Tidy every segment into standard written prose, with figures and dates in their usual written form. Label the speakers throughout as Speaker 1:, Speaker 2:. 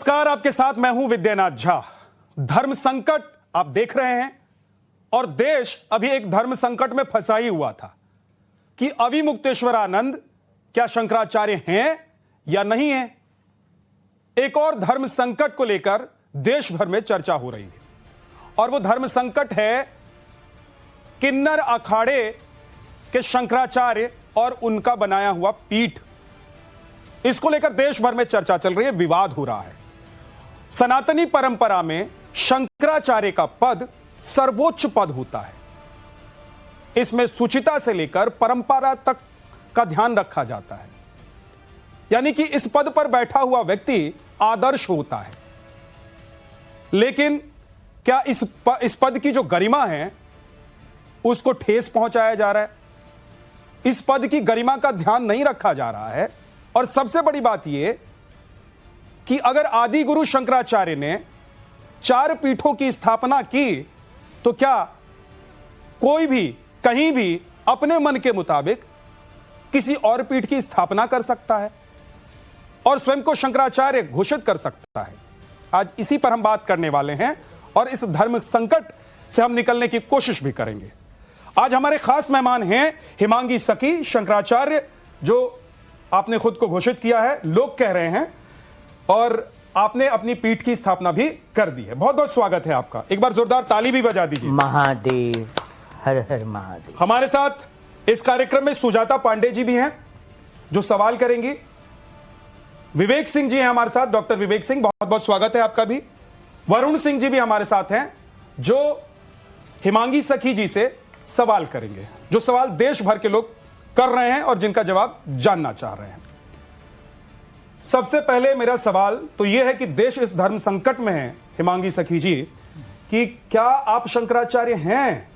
Speaker 1: नमस्कार, आपके साथ मैं हूं विद्यानाथ झा। धर्म संकट आप देख रहे हैं और देश अभी एक धर्म संकट में फंसा ही हुआ था कि अविमुक्तेश्वरानंद क्या शंकराचार्य हैं या नहीं हैं। एक और धर्म संकट को लेकर देश भर में चर्चा हो रही है और वो धर्म संकट है किन्नर अखाड़े के शंकराचार्य और उनका बनाया हुआ पीठ। इसको लेकर देश भर में चर्चा चल रही है, विवाद हो रहा है। सनातनी परंपरा में शंकराचार्य का पद सर्वोच्च पद होता है। इसमें सुचिता से लेकर परंपरा तक का ध्यान रखा जाता है, यानी कि इस पद पर बैठा हुआ व्यक्ति आदर्श होता है। लेकिन क्या इस पद की जो गरिमा है उसको ठेस पहुंचाया जा रहा है? इस पद की गरिमा का ध्यान नहीं रखा जा रहा है। और सबसे बड़ी बात यह कि अगर आदि गुरु शंकराचार्य ने 4 पीठों की स्थापना की तो क्या कोई भी कहीं भी अपने मन के मुताबिक किसी और पीठ की स्थापना कर सकता है और स्वयं को शंकराचार्य घोषित कर सकता है? आज इसी पर हम बात करने वाले हैं और इस धर्म संकट से हम निकलने की कोशिश भी करेंगे। आज हमारे खास मेहमान हैं हिमांगी सखी शंकराचार्य, जो आपने खुद को घोषित किया है, लोग कह रहे हैं, और आपने अपनी पीठ की स्थापना भी कर दी है। बहुत बहुत स्वागत है आपका। एक बार जोरदार ताली भी बजा दीजिए।
Speaker 2: महादेव, हर हर महादेव।
Speaker 1: हमारे साथ इस कार्यक्रम में सुजाता पांडे जी भी हैं जो सवाल करेंगी। विवेक सिंह जी हैं हमारे साथ, डॉक्टर विवेक सिंह, बहुत बहुत स्वागत है आपका भी। वरुण सिंह जी भी हमारे साथ हैं जो हिमांगी सखी जी से सवाल करेंगे, जो सवाल देश भर के लोग कर रहे हैं और जिनका जवाब जानना चाह रहे हैं। सबसे पहले मेरा सवाल तो यह है कि देश इस धर्म संकट में है, हिमांगी सखी जी, कि क्या आप शंकराचार्य हैं?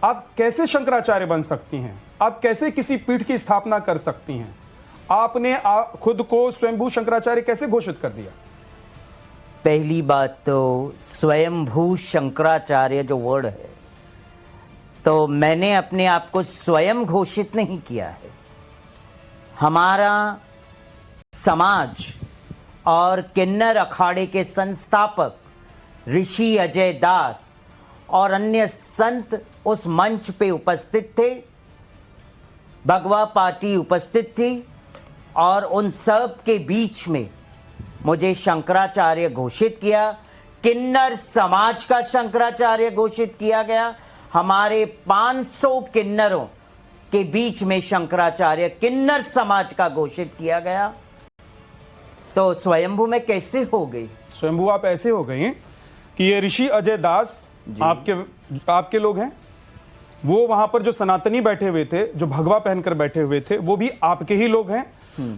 Speaker 1: आप कैसे शंकराचार्य बन सकती हैं? आप कैसे किसी पीठ की स्थापना कर सकती हैं? आपने खुद को स्वयंभू शंकराचार्य कैसे घोषित कर दिया?
Speaker 2: पहली बात तो स्वयंभू शंकराचार्य जो वर्ड है, तो मैंने अपने आप को स्वयं घोषित नहीं किया है। हमारा समाज और किन्नर अखाड़े के संस्थापक ऋषि अजय दास और अन्य संत उस मंच पे उपस्थित थे, भगवा पार्टी उपस्थित थी और उन सब के बीच में मुझे शंकराचार्य घोषित किया। किन्नर समाज का शंकराचार्य घोषित किया गया। हमारे 500 किन्नरों के बीच में शंकराचार्य किन्नर समाज का घोषित किया गया। तो स्वयंभू में कैसे हो गई?
Speaker 1: स्वयंभू आप ऐसे हो गई कि ये ऋषि अजय दास आपके लोग हैं, वो वहां पर जो सनातनी बैठे हुए थे, जो भगवा पहनकर बैठे हुए थे, वो भी आपके ही लोग हैं।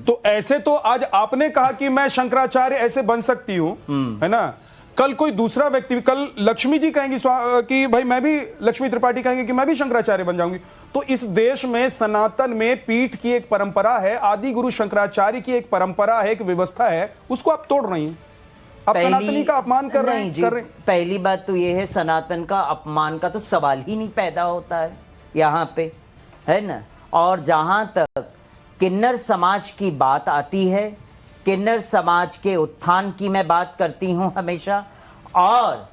Speaker 1: तो ऐसे तो आज आपने कहा कि मैं शंकराचार्य ऐसे बन सकती हूं, है ना, कल कोई दूसरा व्यक्ति, कल लक्ष्मी जी कहेंगी कि भाई मैं भी, लक्ष्मी त्रिपाठी कहेंगे कि मैं भी शंकराचार्य बन जाऊंगी। तो इस देश में सनातन में पीठ की एक परंपरा है, आदि गुरु शंकराचार्य की एक परंपरा है, एक व्यवस्था है, उसको आप तोड़ रही हैं। आप सनातनी का अपमान कर रहे हैं।
Speaker 2: पहली बात तो यह है, सनातन का अपमान का तो सवाल ही नहीं पैदा होता है यहाँ पे, है ना। और जहां तक किन्नर समाज की बात आती है, किन्नर समाज के उत्थान की मैं बात करती हूं हमेशा, और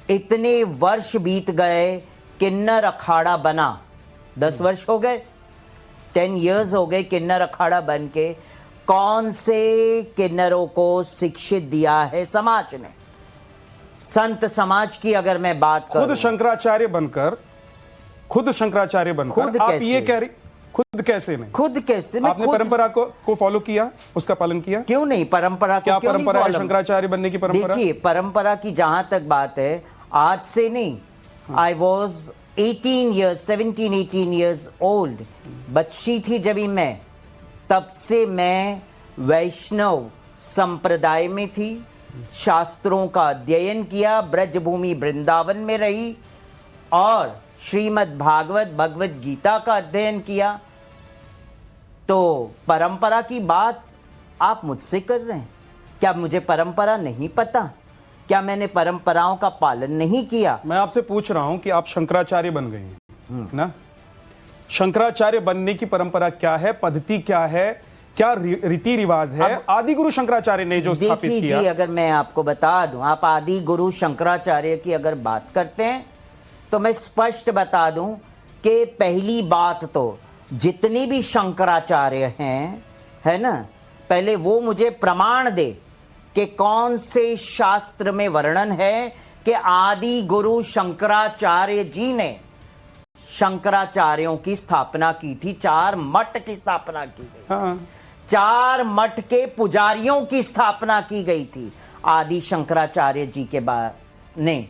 Speaker 2: इतने वर्ष बीत गए, किन्नर अखाड़ा बना 10 वर्ष हो गए, 10 years हो गए किन्नर अखाड़ा बन के। कौन से किन्नरों को शिक्षित दिया है समाज ने? संत समाज की अगर मैं बात करूं,
Speaker 1: खुद शंकराचार्य बनकर आप ये कह रही, खुद कैसे नहीं?
Speaker 2: खुद कैसे?
Speaker 1: आपने परंपरा को फॉलो किया, उसका पालन किया?
Speaker 2: क्यों नहीं? परंपरा
Speaker 1: क्या परंपरा है शंकराचार्य बनने की परंपरा?
Speaker 2: देखिए, परंपरा की जहां तक बात है, आज से नहीं, आई वॉज 17 years old, बच्ची थी जब मैं, तब से मैं वैष्णव संप्रदाय में थी, शास्त्रों का अध्ययन किया, ब्रजभूमि वृंदावन में रही और श्रीमद् भागवत भगवत गीता का अध्ययन किया। तो परंपरा की बात आप मुझसे कर रहे हैं। क्या मुझे परंपरा नहीं पता? क्या मैंने परंपराओं का पालन नहीं किया?
Speaker 1: मैं आपसे पूछ रहा हूं कि आप शंकराचार्य बन गए हैं ना, शंकराचार्य बनने की परंपरा क्या है, पद्धति क्या है, क्या रीति रिवाज है आदि गुरु शंकराचार्य ने जो स्थापित
Speaker 2: देखिए
Speaker 1: किया?
Speaker 2: जी, अगर मैं आपको बता दूं, आप आदि गुरु शंकराचार्य की अगर बात करते हैं तो मैं स्पष्ट बता दूं कि पहली बात तो जितनी भी शंकराचार्य हैं, है ना, पहले वो मुझे प्रमाण दे कि कौन से शास्त्र में वर्णन है कि आदि गुरु शंकराचार्य जी ने शंकराचार्यों की स्थापना की थी, 4 मठ की स्थापना की गई।
Speaker 1: हाँ।
Speaker 2: 4 मठ के पुजारियों की स्थापना की गई थी आदि शंकराचार्य जी के बाद ने,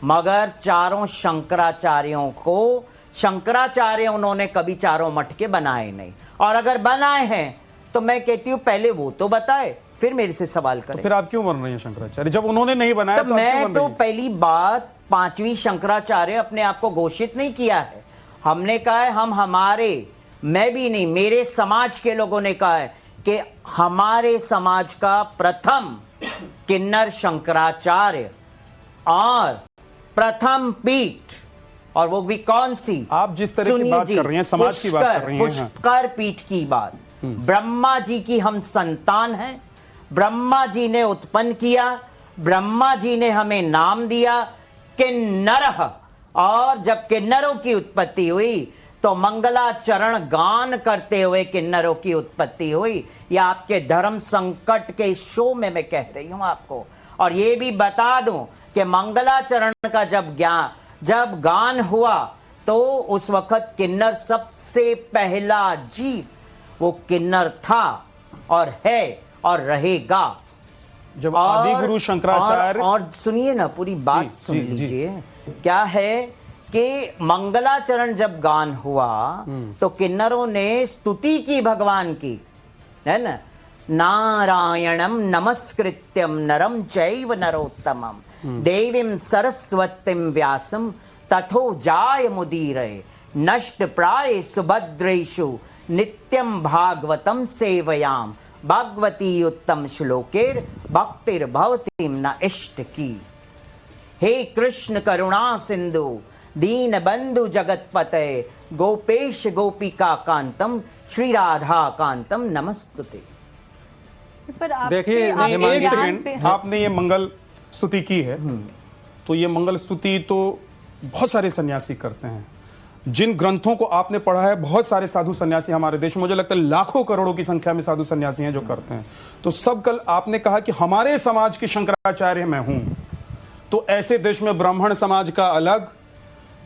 Speaker 2: मगर चारों शंकराचार्यों को शंकराचार्य उन्होंने कभी चारों मठ के बनाए नहीं, और अगर बनाए हैं तो मैं कहती हूं पहले वो तो बताए फिर मेरे से सवाल करें।
Speaker 1: तो फिर आप क्यों बन रही हैं शंकराचार्य जब उन्होंने नहीं बनाया?
Speaker 2: तो
Speaker 1: तो
Speaker 2: मैं तो पहली बात 5वीं शंकराचार्य अपने आप को घोषित नहीं किया है। हमने कहा है हम हमारे, मैं भी नहीं, मेरे समाज के लोगों ने कहा है कि हमारे समाज का प्रथम किन्नर शंकराचार्य और प्रथम पीठ, और वो भी कौन सी?
Speaker 1: आप जिस तरह की बात कर रही हैं, समाज की बात कर रही हैं,
Speaker 2: पुष्कर पीठ की बात। ब्रह्मा जी की हम संतान हैं, ब्रह्मा जी ने उत्पन्न किया, ब्रह्मा जी ने हमें नाम दिया किन्नरः, और जब किन्नरों की उत्पत्ति हुई तो मंगलाचरण गान करते हुए किन्नरों की उत्पत्ति हुई। यह आपके धर्म संकट के शो में मैं कह रही हूं आपको। और ये भी बता दूं कि मंगलाचरण का जब गान हुआ तो उस वक्त किन्नर सबसे पहला जीव वो किन्नर था और है और रहेगा।
Speaker 1: जब आदि गुरु शंकराचार्य
Speaker 2: और सुनिए ना, पूरी बात सुन लीजिए। क्या है कि मंगलाचरण जब गान हुआ तो किन्नरों ने स्तुति की भगवान की, है ना, नारायणम नमस्कृत्यम नरम चैव नरोत्तमम देवीं सरस्वतीं व्यासं तथो जाय मुदीरये नष्ट प्राय सुभद्रेषु नित्यं भागवतं सेवयाम भगवती उत्तम श्लोकेर भक्तिर्भवतीं न इष्ट की। हे कृष्ण करुणा सिंधु दीन बंधु जगतपते गोपेश गोपिका कांतम श्री राधा कांतम नमस्तुते।
Speaker 1: देखिए, एक सेकंड, आपने ये मंगल स्तुति की है, तो ये मंगल स्तुति तो बहुत सारे सन्यासी करते हैं। जिन ग्रंथों को आपने पढ़ा है, बहुत सारे साधु सन्यासी हमारे देश में, मुझे लगता है लाखों करोड़ों की संख्या में साधु सन्यासी हैं जो करते हैं। तो सब कल आपने कहा कि हमारे समाज के शंकराचार्य मैं हूं, तो ऐसे देश में ब्राह्मण समाज का अलग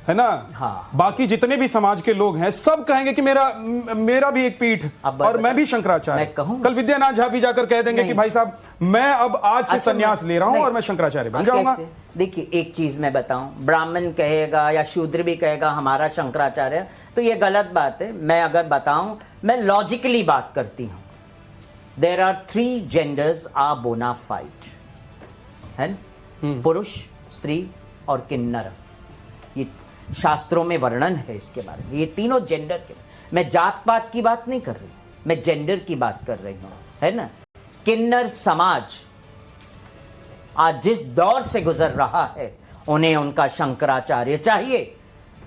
Speaker 1: है ना,
Speaker 2: हाँ।
Speaker 1: बाकी जितने भी समाज के लोग हैं सब कहेंगे कि मेरा भी एक पीठ और मैं भी शंकराचार्य। कल विद्यानाथ झा भी जाकर कह देंगे कि भाई साहब मैं अब आज से संन्यास ले रहा हूं और मैं शंकराचार्य बन जाऊंगा।
Speaker 2: देखिए, एक चीज मैं बताऊं, ब्राह्मण कहेगा या शूद्र भी कहेगा हमारा शंकराचार्य, तो ये गलत बात है। मैं अगर बताऊं, मैं लॉजिकली बात करती हूं। देयर आर 3 जेंडर्स आर बोना फाइड, है, पुरुष, स्त्री और किन्नर। ये शास्त्रों में वर्णन है इसके बारे में। ये तीनों जेंडर के, मैं जात पात की बात नहीं कर रही, मैं जेंडर की बात कर रही हूं, है ना। किन्नर समाज आज जिस दौर से गुजर रहा है उन्हें उनका शंकराचार्य चाहिए।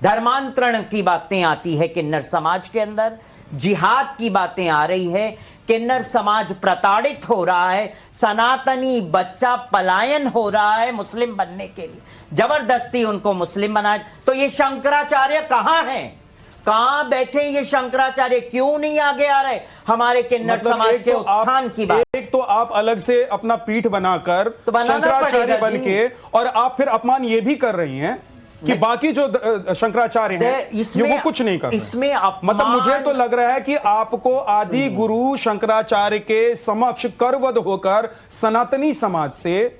Speaker 2: धर्मांतरण की बातें आती है किन्नर समाज के अंदर, जिहाद की बातें आ रही है, किन्नर समाज प्रताड़ित हो रहा है, सनातनी बच्चा पलायन हो रहा है मुस्लिम बनने के लिए, जबरदस्ती उनको मुस्लिम बनाए। तो ये शंकराचार्य कहां हैं, कहां बैठे ये शंकराचार्य, क्यों नहीं आगे आ रहे हमारे किन्नर समाज के उत्थान की बात।
Speaker 1: एक तो आप अलग से अपना पीठ बनाकर
Speaker 2: तो
Speaker 1: शंकराचार्य बन के, और आप फिर अपमान ये भी कर रही हैं कि बाकी जो शंकराचार्य हैं ये वो कुछ नहीं कर रहे।
Speaker 2: इसमें
Speaker 1: मतलब मुझे तो लग रहा है कि आपको आदि गुरु शंकराचार्य के समक्ष करवध होकर सनातनी समाज से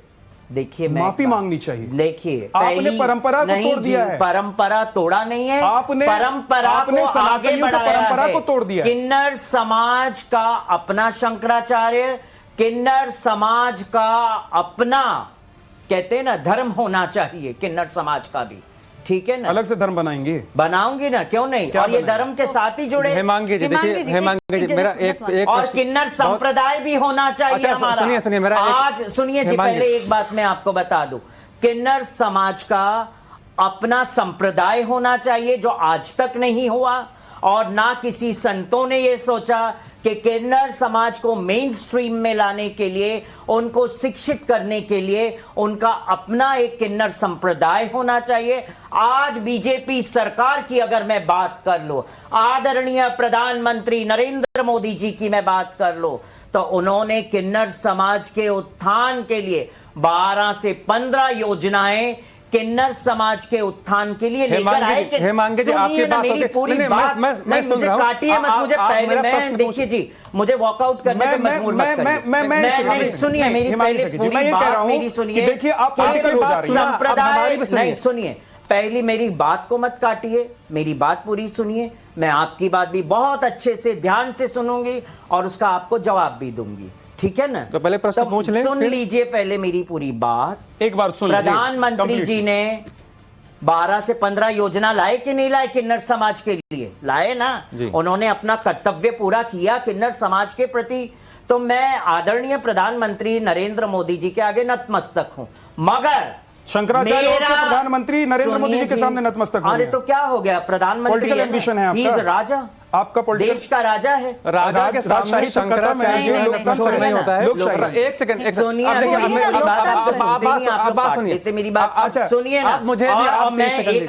Speaker 2: देखिए
Speaker 1: माफी मांगनी चाहिए।
Speaker 2: देखिए,
Speaker 1: आपने परंपरा को तोड़ दिया है।
Speaker 2: परंपरा तोड़ा नहीं है,
Speaker 1: आपने
Speaker 2: परंपरा को आगे बढ़ाया
Speaker 1: परंपरा
Speaker 2: है।
Speaker 1: को तोड़ दिया।
Speaker 2: किन्नर समाज का अपना शंकराचार्य, किन्नर समाज का अपना, कहते हैं ना, धर्म होना चाहिए किन्नर समाज का भी, ठीक है ना।
Speaker 1: अलग से धर्म
Speaker 2: बनाऊंगी ना, क्यों नहीं, और ये धर्म के साथ ही जुड़े।
Speaker 3: हेमांगी जी, मेरा एक
Speaker 2: और किन्नर संप्रदाय भी होना चाहिए हमारा।
Speaker 3: सुनिए मेरा
Speaker 2: आज सुनिए जी, पहले एक बात मैं आपको बता दूं, किन्नर समाज का अपना संप्रदाय होना चाहिए जो आज तक नहीं हुआ, और ना किसी संतों ने ये सोचा कि किन्नर समाज को मेन स्ट्रीम में लाने के लिए, उनको शिक्षित करने के लिए उनका अपना एक किन्नर संप्रदाय होना चाहिए। आज बीजेपी सरकार की अगर मैं बात कर लूं, आदरणीय प्रधानमंत्री नरेंद्र मोदी जी की मैं बात कर लूं, तो उन्होंने किन्नर समाज के उत्थान के लिए 12 से 15 योजनाएं किन्नर समाज के उत्थान के लिए लेकर आए।
Speaker 3: हेमांगी जी, आपकी बात
Speaker 2: मेरी पूरी बात
Speaker 3: मैं सुन
Speaker 2: मुझे
Speaker 3: रहा हूं।
Speaker 2: काटिए मत, मुझे पहले मैं देखिए जी, मुझे वॉकआउट करने पे मजबूर मत करिए। सुनिए मेरी पहले पूरी बात मेरी सुनिए।
Speaker 1: देखिए आप पॉलिटिकल हो जा रही हैं।
Speaker 2: संप्रदाय नहीं, सुनिए पहली मेरी बात को मत काटिए, मेरी बात पूरी सुनिए। मैं आपकी बात भी बहुत अच्छे से ध्यान से सुनूंगी और उसका आपको जवाब भी दूंगी, ठीक है ना?
Speaker 3: तो पहले प्रश्न पूछ लें,
Speaker 2: सुन लीजिए पहले मेरी पूरी बात।
Speaker 1: एक बार सुन लीजिए।
Speaker 2: प्रधानमंत्री जी ने 12 से 15 योजना लाए कि नहीं लाए किन्नर समाज के लिए? लाए ना। उन्होंने अपना कर्तव्य पूरा किया किन्नर समाज के प्रति। तो मैं आदरणीय प्रधानमंत्री नरेंद्र मोदी जी के आगे नतमस्तक हूं, मगर
Speaker 1: शंकराचार्य और प्रधानमंत्री नरेंद्र मोदी जी के सामने नतमस्तक।
Speaker 2: अरे तो क्या हो गया, प्रधानमंत्री
Speaker 1: एम्बिशन है आपका,
Speaker 2: राजा,
Speaker 1: आपका
Speaker 2: देश का राजा है।
Speaker 3: राजा के सामने शंकराचार्य नहीं होता है। एक सेकंड
Speaker 2: सुनिए, मेरी बात सुनिए ना।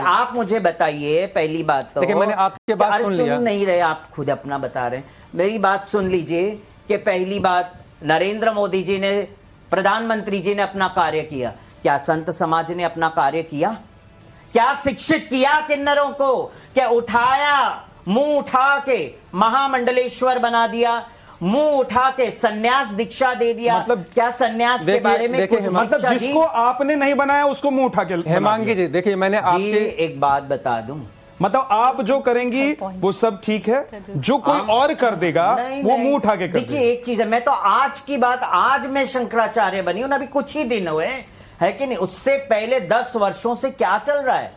Speaker 2: आप मुझे बताइए पहली बात तो,
Speaker 3: मैंने आपकी बात सुन लिया।
Speaker 2: सुन नहीं रहे आप, खुद अपना बता रहे हैं। मेरी बात सुन लीजिए कि पहली बात नरेंद्र मोदी जी ने, प्रधानमंत्री जी ने अपना कार्य किया। क्या संत समाज ने अपना कार्य किया? क्या शिक्षित किया किन्नरों को? क्या उठाया, मुंह उठा के महामंडलेश्वर बना दिया, मुंह उठा के सन्यास दीक्षा दे दिया?
Speaker 1: मतलब
Speaker 2: क्या सन्यास के बारे में कुछ
Speaker 1: मतलब जिसको आपने नहीं बनाया उसको मुंह उठा के?
Speaker 3: हेमांगी जी देखिए, मैंने आपके
Speaker 2: एक बात बता दूं,
Speaker 1: मतलब आप जो करेंगी वो सब ठीक है, जो कोई और कर देगा वो मुंह उठा के कर देगा।
Speaker 2: देखिए एक चीज है, मैं तो आज की बात, आज मैं शंकराचार्य बनी हूं, अभी कुछ ही दिन हुए है कि नहीं? उससे पहले 10 वर्षों से क्या चल रहा है?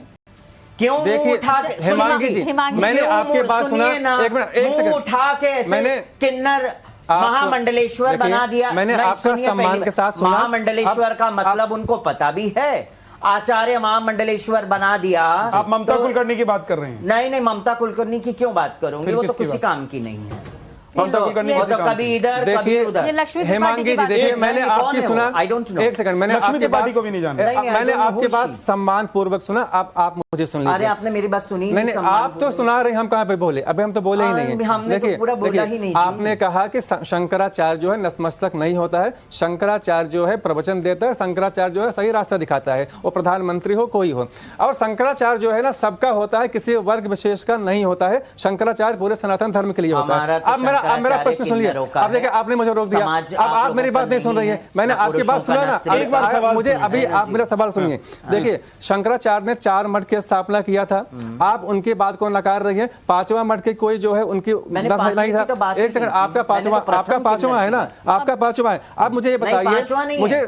Speaker 2: क्यों
Speaker 3: देखिए
Speaker 2: उठा के?
Speaker 3: हेमांगी जी, मैंने आपकी बात सुना, एक मिनट, एक सेकंड,
Speaker 2: उठा के मैंने किन्नर महामंडलेश्वर बना दिया।
Speaker 3: मैंने आपका सम्मान के साथ सुना।
Speaker 2: महामंडलेश्वर का मतलब उनको पता भी है, आचार्य महामंडलेश्वर बना दिया।
Speaker 1: आप ममता कुलकर्णी की बात कर रहे हैं?
Speaker 2: नहीं, ममता कुलकर्णी की क्यों बात करूंगी? वो तो किसी काम की नहीं है।
Speaker 1: ममता कुलकर्णी
Speaker 2: कभी इधर कभी उधर।
Speaker 3: हेमांगी जी देखिए, मैंने आपकी सुना,
Speaker 2: आई डोंट नो,
Speaker 3: एक सेकंड, मैंने आपकी बात
Speaker 1: को भी नहीं जानता।
Speaker 3: मैंने आपकी बात सम्मान पूर्वक सुना, आप मुझे सुन लीजिए।
Speaker 2: अरे आपने मेरी बात सुनी
Speaker 3: नहीं, आप तो सुना रहे, हम कहां पे बोले? अभी हम तो बोले ही नहीं है। देखिए आपने कहा कि शंकराचार्य जो है नतमस्तक नहीं होता है, शंकराचार्य जो है प्रवचन देता है, शंकराचार्य जो है सही रास्ता दिखाता है, वो प्रधानमंत्री हो कोई हो। और शंकराचार्य जो है ना सबका होता है, किसी वर्ग विशेष का नहीं होता है। शंकराचार्य पूरे सनातन धर्म के लिए होता है। अब मेरा प्रश्न सुन लिया। अब देखिए आपने मुझे रोक दिया, अब आप मेरी बात नहीं सुन रही है। मैंने आपकी बात सुना ना, एक बार सवाल मुझे, अभी आप मेरा सवाल सुनिए। देखिए शंकराचार्य ने 4 मठ की स्थापना किया था, आप उनकी बात को नकार रही है। 5वां मठ के कोई जो है उनकी नहीं था। एक सेकंड, आपका 5वां है ना, आपका 5वां है। आप मुझे ये बताइए, मुझे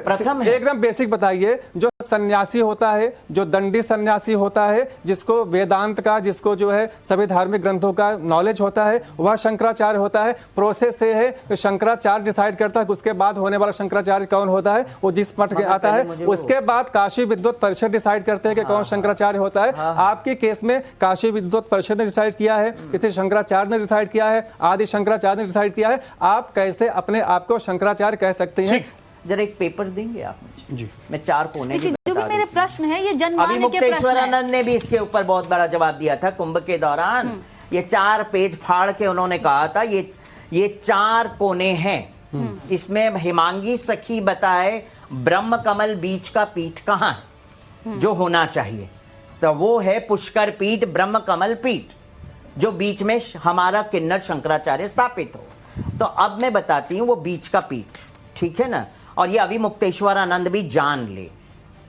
Speaker 3: एकदम बेसिक बताइए, जो सन्यासी होता है, जो दंडी सन्यासी होता है, जिसको वेदांत का, जिसको जो है सभी धार्मिक ग्रंथों का नॉलेज होता है, वह शंकराचार्य होता है। प्रोसेस से है तो शंकराचार्य डिसाइड करता है कि उसके बाद होने वाला शंकराचार्य कौन होता है, वो जिस मठ के आता है। उसके बाद काशी विद्वत परिषद डिसाइड करते हैं कि कौन शंकराचार्य होता है। आपके केस में काशी विद्वत परिषद ने डिसाइड किया है, किसी शंकराचार्य ने डिसाइड किया है, आदि शंकराचार्य ने डिसाइड किया है। आप कैसे अपने आप को शंकराचार्य कह सकते हैं?
Speaker 2: जरा एक पेपर देंगे आप मुझे? जी, मैं 4 कोने
Speaker 4: जो भी मेरे प्रश्न है ये जनमान्य के प्रश्न है।
Speaker 2: मुक्तेश्वरानंद ने भी इसके ऊपर बहुत बड़ा जवाब दिया था कुंभ के दौरान। ये 4 पेज फाड़ के उन्होंने कहा था ये 4 कोने हैं। इसमें हेमांगी सखी बताए ब्रह्म कमल बीच का पीठ कहां है जो होना चाहिए, तो वो है पुष्कर पीठ, ब्रह्म कमल पीठ, जो बीच में हमारा किन्नर शंकराचार्य स्थापित हो। तो अब मैं बताती हूं वो बीच का पीठ, ठीक है ना? और ये अभी मुक्तेश्वरानंद भी जान ले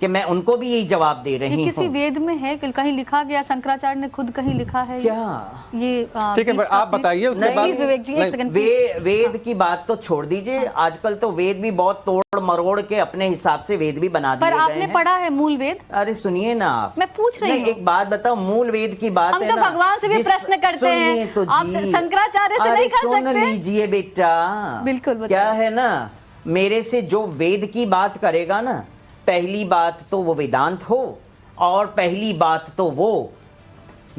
Speaker 2: कि मैं उनको भी यही जवाब दे रही हूँ।
Speaker 4: किसी वेद में है कि कहीं लिखा गया, शंकराचार्य ने खुद कहीं लिखा है
Speaker 2: क्या
Speaker 4: ये?
Speaker 3: ठीक है, आप बताइए उसके बाद।
Speaker 2: वेद की बात तो छोड़ दीजिए, आजकल तो वेद भी बहुत तोड़ मरोड़ के अपने हिसाब से वेद भी बना दिए
Speaker 4: गए हैं। पर आपने पढ़ा है मूल वेद?
Speaker 2: अरे सुनिए ना, आप,
Speaker 4: मैं पूछ रही हूँ।
Speaker 2: एक बात बताओ, मूल वेद की बात
Speaker 4: हम तो भगवान से भी प्रश्न करते हैं,
Speaker 2: तो
Speaker 4: आप शंकराचार्य से नहीं कर सकते?
Speaker 2: सुन लीजिए बेटा,
Speaker 4: बिल्कुल
Speaker 2: क्या है ना, मेरे से जो वेद की बात करेगा ना, पहली बात तो वो वेदांत हो, और पहली बात तो वो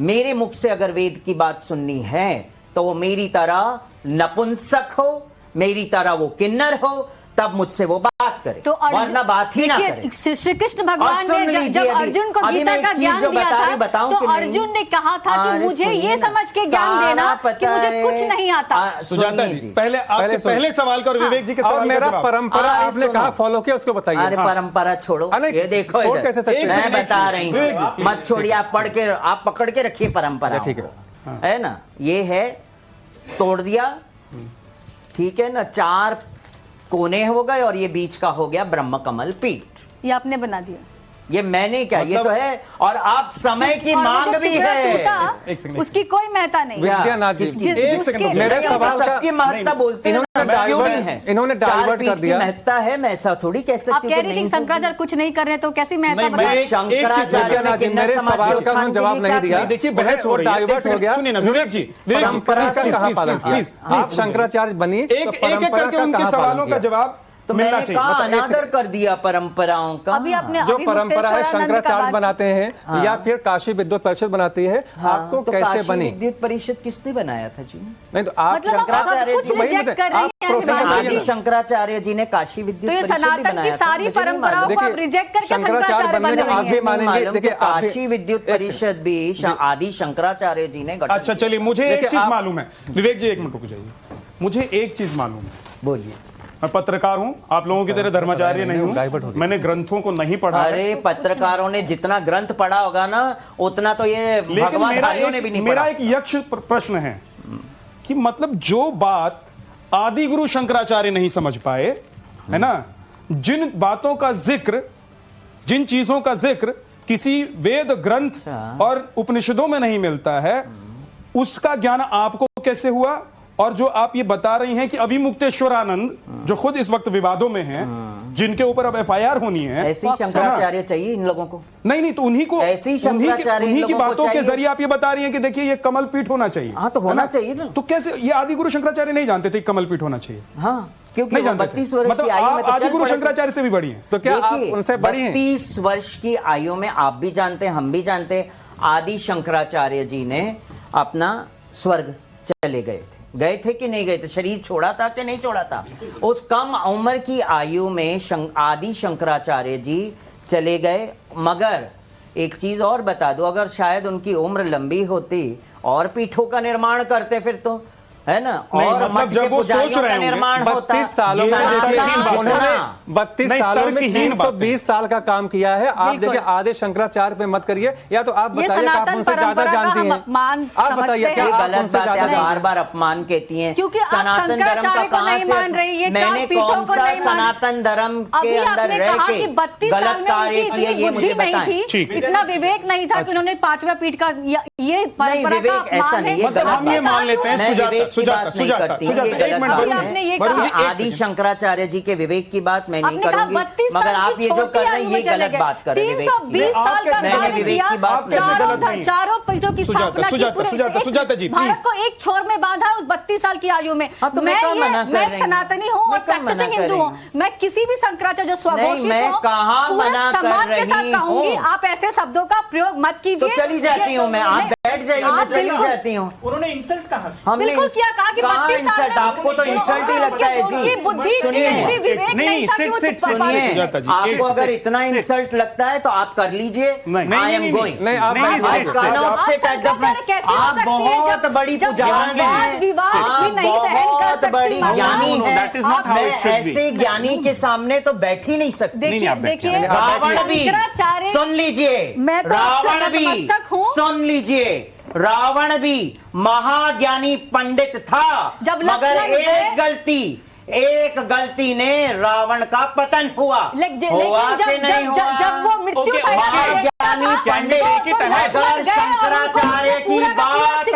Speaker 2: मेरे मुख से अगर वेद की बात सुननी है तो वो मेरी तरह नपुंसक हो, मेरी तरह वो किन्नर हो, तब मुझसे वो बात करे,
Speaker 4: तो
Speaker 2: वरना बात ही ना करे।
Speaker 4: श्री कृष्ण भगवान ने जब अर्जुन को गीता का ज्ञान दिया था, तो अर्जुन ने कहा था कि मुझे ये समझ के ज्ञान देना कि मुझे कुछ नहीं आता।
Speaker 1: सुजाता जी, पहले सवाल का और विवेक जी के सवाल का
Speaker 3: मेरा
Speaker 1: जवाब।
Speaker 3: परंपरा आपने कहा फॉलो किया, उसको बताइए।
Speaker 2: अरे परंपरा छोड़ो, ये देखो
Speaker 3: छोड़
Speaker 2: इधर,
Speaker 3: कैसे सकते हैं?
Speaker 2: मैं बता रही हूँ, मत छोड़िए, आप पढ़ के आप पकड़ के रखिए परंपरा,
Speaker 3: ठीक
Speaker 2: है ना। ये है, तोड़ दिया, ठीक है ना, 4 कोने हो गए और ये बीच का हो गया ब्रह्म कमल पीठ।
Speaker 4: ये आपने बना दिया,
Speaker 2: ये मैंने क्या, ये तो है। और आप समय की मांग भी है,
Speaker 4: उसकी कोई महत्ता नहीं।
Speaker 3: विद्यानाथ जी,
Speaker 1: एक सेकंड,
Speaker 3: मेरे सवाल का
Speaker 2: सबकी महत्ता बोलते हैं,
Speaker 3: इन्होंने डाइवर्ट कर दिया।
Speaker 2: महत्ता है, मैं ऐसा थोड़ी कह सकती
Speaker 4: आप कह रही थी शंकराचार्य कुछ नहीं कर रहे तो कैसी महत्ता बता?
Speaker 3: मेरे सवाल का उन्होंने जवाब नहीं दिया।
Speaker 1: देखिए, बहस हो रही है,
Speaker 3: डाइवर्ट हो गया।
Speaker 1: सुनिए ना विवेक जी,
Speaker 3: परंपरा का कहाँ पालन किया? आप शंकराचार्य बनी,
Speaker 1: एक करके उनके सवालों का जवाब
Speaker 2: तो
Speaker 1: मिलना
Speaker 2: मैंने
Speaker 1: चाहिए।
Speaker 2: कहा अनादर कर दिया परंपराओं का।
Speaker 4: अभी आपने
Speaker 3: जो परंपरा है शंकराचार्य बनाते हैं या फिर काशी विद्युत परिषद बनाते हैं, आपको
Speaker 2: तो
Speaker 3: कैसे
Speaker 2: काशी
Speaker 3: बनी?
Speaker 2: विद्युत परिषद किसने बनाया था जी?
Speaker 3: नहीं तो आप
Speaker 4: मतलब आप सब
Speaker 2: शंकराचार्य
Speaker 4: कुछ
Speaker 2: जी
Speaker 3: वही
Speaker 4: रिजेक्ट कर रही हैं
Speaker 3: प्रोफेसर
Speaker 4: हिमांशु
Speaker 2: आदि
Speaker 4: जी।
Speaker 2: शंकराचार्य जी ने काशी
Speaker 4: तो
Speaker 2: विद्युत
Speaker 4: ये
Speaker 2: परिषद भी
Speaker 4: सनातन की
Speaker 2: बनाया था,
Speaker 4: सारी
Speaker 2: मुझे नहीं
Speaker 4: परंपराओं
Speaker 2: मालूम।
Speaker 4: को आप रिजेक्ट करके शंकराचार्य बन
Speaker 3: बनने
Speaker 4: रही
Speaker 3: आप भी
Speaker 4: हैं।
Speaker 3: मानेंगे।
Speaker 2: मालूम,
Speaker 3: देखिए,
Speaker 2: तो काशी विद्युत परिषद भी आदि शंकराचार्य जी ने गठन
Speaker 1: अच्छा चलिए, मुझे एक
Speaker 3: देखिए,
Speaker 1: चीज
Speaker 3: आप-
Speaker 1: मालूम है, विवेक जी एक मिनट रुक जाइए। मुझे एक चीज मालूम है,
Speaker 2: बोलिए।
Speaker 1: मैं पत्रकार हूं, आप लोगों की तरह धर्माचार्य नहीं
Speaker 3: डाइवर्ट हो
Speaker 1: हूं,
Speaker 3: गया।
Speaker 1: मैंने ग्रंथों को नहीं पढ़ा है।
Speaker 2: अरे पत्रकारों ने जितना ग्रंथ पढ़ा होगा ना, उतना तो ये
Speaker 1: लेकिन
Speaker 2: भगवानधारियों ने भी नहीं
Speaker 1: मेरा
Speaker 2: पढ़ा।
Speaker 1: एक यक्ष प्रश्न है कि मतलब जो बात आदि गुरु शंकराचार्य नहीं समझ पाए, है ना, जिन बातों का जिक्र, जिन चीजों का जिक्र किसी वेद ग्रंथ और उपनिषदों में नहीं मिलता है, उसका ज्ञान आपको कैसे हुआ? और जो आप ये बता रही हैं कि अभिमुक्तेश्वरानंद जो खुद इस वक्त विवादों में हैं, जिनके ऊपर अब एफआईआर होनी है,
Speaker 2: ऐसे ही शंकराचार्य चाहिए इन लोगों को।
Speaker 1: नहीं तो उन्हीं को,
Speaker 2: ऐसे ही शंकराचार्य
Speaker 1: उन्हीं की
Speaker 2: लोगों को
Speaker 1: बातों के
Speaker 2: चाहिए।
Speaker 1: जरिए आप ये बता रही हैं कि देखिए ये कमल पीठ होना चाहिए।
Speaker 2: हाँ, तो होना चाहिए ना।
Speaker 1: तो कैसे ये आदि गुरु शंकराचार्य नहीं जानते थे कमल पीठ होना चाहिए?
Speaker 2: हाँ, क्योंकि
Speaker 1: नहीं
Speaker 2: वो
Speaker 1: जानते
Speaker 2: 32
Speaker 1: थे।
Speaker 2: वर्ष
Speaker 1: मतलब
Speaker 2: की आयु में
Speaker 1: आप
Speaker 2: तो
Speaker 1: आदि
Speaker 2: चल
Speaker 1: गुरु
Speaker 2: पड़े थे।
Speaker 1: शंकराचार्य से भी बड़ी हैं।
Speaker 3: तो क्या आप
Speaker 2: देखिए,
Speaker 3: उनसे बड़ी हैं?
Speaker 2: 32 वर्ष की आयु में आप भी जानते हैं, हम भी जानते हैं, आदि शंकराचार्य जी ने अपना स्वर्ग चले गए थे कि नहीं गए थे? शरीर छोड़ा था कि नहीं छोड़ा था? उस कम उम्र की आयु में आदि शंकराचार्य जी चले गए। मगर एक चीज और बता दो, अगर शायद उनकी उम्र लंबी होती और पीठों का निर्माण करते फिर तो, है ना, और
Speaker 1: मतलब
Speaker 2: मठ के
Speaker 1: जब वो
Speaker 2: पुजारियों
Speaker 1: सोच रहे
Speaker 2: का
Speaker 1: होंगे,
Speaker 2: निर्माण होता।
Speaker 3: 32 सालों में
Speaker 1: देखिए,
Speaker 3: उन्होंने 32
Speaker 1: नहीं,
Speaker 3: सालों में
Speaker 1: तर्कहीन बात है।
Speaker 3: 320 साल का काम किया है। आप
Speaker 4: बिल्कुल।
Speaker 3: देखिए, आदि शंकराचार्य पे मत करिए, या तो आप
Speaker 4: ये
Speaker 3: बताइए कि आप
Speaker 4: सनातन
Speaker 3: उनसे ज्यादा
Speaker 4: परंपरा का
Speaker 3: जानती
Speaker 4: हम
Speaker 3: हैं।
Speaker 4: अपमान
Speaker 3: आप बताइए
Speaker 4: समझते
Speaker 3: क्या
Speaker 4: हैं।
Speaker 3: आप
Speaker 2: गलत
Speaker 3: उनसे
Speaker 2: बात है,
Speaker 3: ज्यादा
Speaker 2: आप बार
Speaker 3: जानती
Speaker 2: बार अपमान कहती हैं।
Speaker 4: क्योंकि आप
Speaker 2: सनातन धर्म का
Speaker 4: शंकराचार्य को
Speaker 2: कहां
Speaker 4: नहीं मान रही, ये
Speaker 2: मैंने
Speaker 4: चार पीठों
Speaker 2: कौन
Speaker 4: को
Speaker 2: सा
Speaker 4: नहीं मान-
Speaker 2: सनातन धर्म के
Speaker 4: अभी
Speaker 2: अंदर
Speaker 4: आपने
Speaker 2: रह
Speaker 4: कहा
Speaker 2: के
Speaker 4: कि 32 साल
Speaker 2: गलत
Speaker 4: में
Speaker 2: कार्य
Speaker 4: उनकी
Speaker 2: किए,
Speaker 4: इतनी
Speaker 2: ये मुझे
Speaker 4: बुद्धि नहीं
Speaker 2: बताएं।
Speaker 4: थी, इतना विवेक नहीं था कि उन्होंने 5वें पीठ का ये परंपरा का
Speaker 2: विवेक ऐसा
Speaker 4: अपमान
Speaker 2: नहीं
Speaker 4: है।
Speaker 2: है,
Speaker 1: मतलब हम ये मान लेते हैं,
Speaker 2: मैं
Speaker 1: सुजाता
Speaker 2: विवेक की
Speaker 1: सुजाता
Speaker 2: बात नहीं
Speaker 1: सुजाता
Speaker 2: करती,
Speaker 1: सुजाता
Speaker 2: ये
Speaker 1: एक
Speaker 2: गलत
Speaker 1: मिनट
Speaker 2: बात
Speaker 1: वरुण
Speaker 2: है।
Speaker 4: आपने ये
Speaker 1: वरुण
Speaker 4: कहा।
Speaker 1: जी, एक
Speaker 2: आदि
Speaker 1: सेकंड।
Speaker 2: शंकराचार्य जी के विवेक की बात मैं नहीं
Speaker 4: आपने कहा
Speaker 2: करूंगी,
Speaker 4: 32
Speaker 2: मगर
Speaker 4: साल
Speaker 2: आप
Speaker 4: की
Speaker 2: ये जो
Speaker 4: छोटी
Speaker 2: कर रहे
Speaker 4: आयु
Speaker 2: हैं
Speaker 4: में
Speaker 2: ये
Speaker 4: चले
Speaker 2: गलत
Speaker 4: गए।
Speaker 2: बात कर रहे हैं।
Speaker 4: 320
Speaker 1: आप
Speaker 4: साल का
Speaker 1: कैसे-
Speaker 4: कार्य
Speaker 2: मैंने विवेक
Speaker 4: किया,
Speaker 2: की बात नहीं
Speaker 1: की। गलत नहीं।
Speaker 4: चारों पीठों की
Speaker 1: सुजाता,
Speaker 4: स्थापना की
Speaker 1: सुजाता,
Speaker 4: पूरे
Speaker 1: सुजाता,
Speaker 4: देश-
Speaker 1: सुजाता जी,
Speaker 4: भारत
Speaker 1: प्लीज।
Speaker 4: को एक छोर में बांधा उस 32 साल की आयु में।
Speaker 2: हाँ, तो मैं कहाँ मना कर
Speaker 4: मैं
Speaker 2: रही हूँ?
Speaker 4: सनातनी हूँ और
Speaker 2: मैं कहाँ मना
Speaker 4: प्रैक्टिसिंग
Speaker 2: कर
Speaker 4: हिंदू
Speaker 2: रही
Speaker 4: हूँ। मैं किसी भी शंकराचार्य जो स्वघोषित
Speaker 2: मैं
Speaker 4: हो,
Speaker 2: कहाँ
Speaker 4: पूरे
Speaker 2: मना कर
Speaker 4: सम्मान के साथ
Speaker 2: रही
Speaker 4: कहूंगी,
Speaker 2: हूँ?
Speaker 4: आप ऐसे शब्दों का प्रयोग मत
Speaker 2: तो
Speaker 4: कीजिए।
Speaker 2: चली जाती हूँ मैं, आप बैठ जाइए, मैं
Speaker 4: आप
Speaker 2: चली
Speaker 4: बिल्कुल-
Speaker 2: जाती हूँ।
Speaker 5: उन्होंने इंसल्ट कहा।
Speaker 2: हमने
Speaker 4: बिल्कुल किया, कहा कि 32 साल
Speaker 2: इंसल्ट,
Speaker 4: में
Speaker 2: आपको तो इंसल्ट ही लगता है
Speaker 4: उनकी
Speaker 2: जी।
Speaker 4: बुद्धि
Speaker 2: सुनिए,
Speaker 4: इतनी विवेक
Speaker 1: नहीं,
Speaker 4: नहीं था कि वो
Speaker 1: सिट,
Speaker 4: चुप कर पा रहे
Speaker 2: सुनिए,
Speaker 4: थे।
Speaker 1: सुजाता जी,
Speaker 2: आपको
Speaker 1: एक
Speaker 2: अगर
Speaker 1: से-
Speaker 2: इतना इंसल्ट लगता है तो आप कर लीजिए।
Speaker 1: नहीं,
Speaker 2: आई एम
Speaker 1: नहीं,
Speaker 2: गोइंग।
Speaker 3: नहीं, आप
Speaker 1: नहीं,
Speaker 3: बात-
Speaker 1: नहीं,
Speaker 3: आप-
Speaker 1: सिट,
Speaker 3: आप-
Speaker 2: आप
Speaker 4: आप शंकराचार्य कैसे हो
Speaker 2: आप
Speaker 4: सकती हैं
Speaker 2: बहुत
Speaker 4: जब-
Speaker 2: बड़ी
Speaker 4: जब
Speaker 2: पुजारी
Speaker 4: वाद
Speaker 2: हैं,
Speaker 4: विवाद
Speaker 2: आप
Speaker 4: भी नहीं सहन कर
Speaker 2: बहुत
Speaker 4: सकती
Speaker 2: बड़ी
Speaker 4: माता।
Speaker 2: ज्ञानी
Speaker 1: No,
Speaker 2: हैं।
Speaker 1: that is not how
Speaker 2: मैं
Speaker 1: it should be.
Speaker 2: ऐसे ज्ञानी के सामने तो बैठ ही नहीं सकती।
Speaker 4: देखिए
Speaker 1: आप बैठिए।
Speaker 4: देखिए
Speaker 2: रावण भी
Speaker 4: शंकराचार्य
Speaker 2: सुन लीजिए,
Speaker 4: मैं तो आपसे
Speaker 2: रावण भी
Speaker 4: नतमस्तक हूँ।
Speaker 2: सुन लीजिए, रावण भी महाज्ञानी पंडित था,
Speaker 4: जब
Speaker 2: मगर
Speaker 4: लक्ष्मण
Speaker 2: एक गलती ने रावण का पतन हुआ।
Speaker 4: लेकिन
Speaker 2: हुआ
Speaker 4: जब
Speaker 2: कि नहीं हुआ?
Speaker 4: जब वो मृत्यु
Speaker 5: ओके,
Speaker 4: था,
Speaker 2: महाज्ञानी पंडित अगर शंकराचार्य की बात आती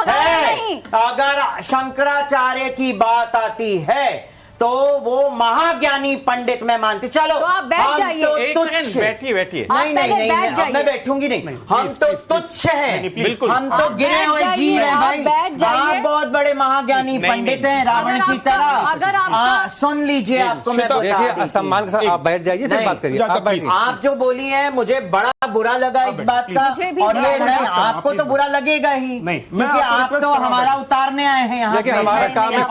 Speaker 2: है, अगर शंकराचार्य की बात आती है तो वो महाज्ञानी पंडित मैं मानती। चलो
Speaker 4: तो आप बैठ जाइए।
Speaker 3: बैठिए बैठिए।
Speaker 2: नहीं नहीं नहीं, अब मैं बैठूंगी नहीं। हम तो तुच्छ हैं,
Speaker 3: बिल्कुल
Speaker 2: हम तो गिरे हुए जीव हैं भाई। आप बहुत बड़े महाज्ञानी पंडित हैं, रावण की तरह।
Speaker 4: अगर
Speaker 2: सुन लीजिए, आपको मैं बता देती
Speaker 3: सम्मान के साथ आप बैठ जाइए, फिर बात करिए। आप बैठिए।
Speaker 2: आप जो बोली है मुझे बड़ा बुरा लगा इस बात का, और ये नहीं, आपको तो बुरा लगेगा ही, क्योंकि आप तो हमारा उतारने आए हैं यहाँ पे।
Speaker 3: हमारा काम है।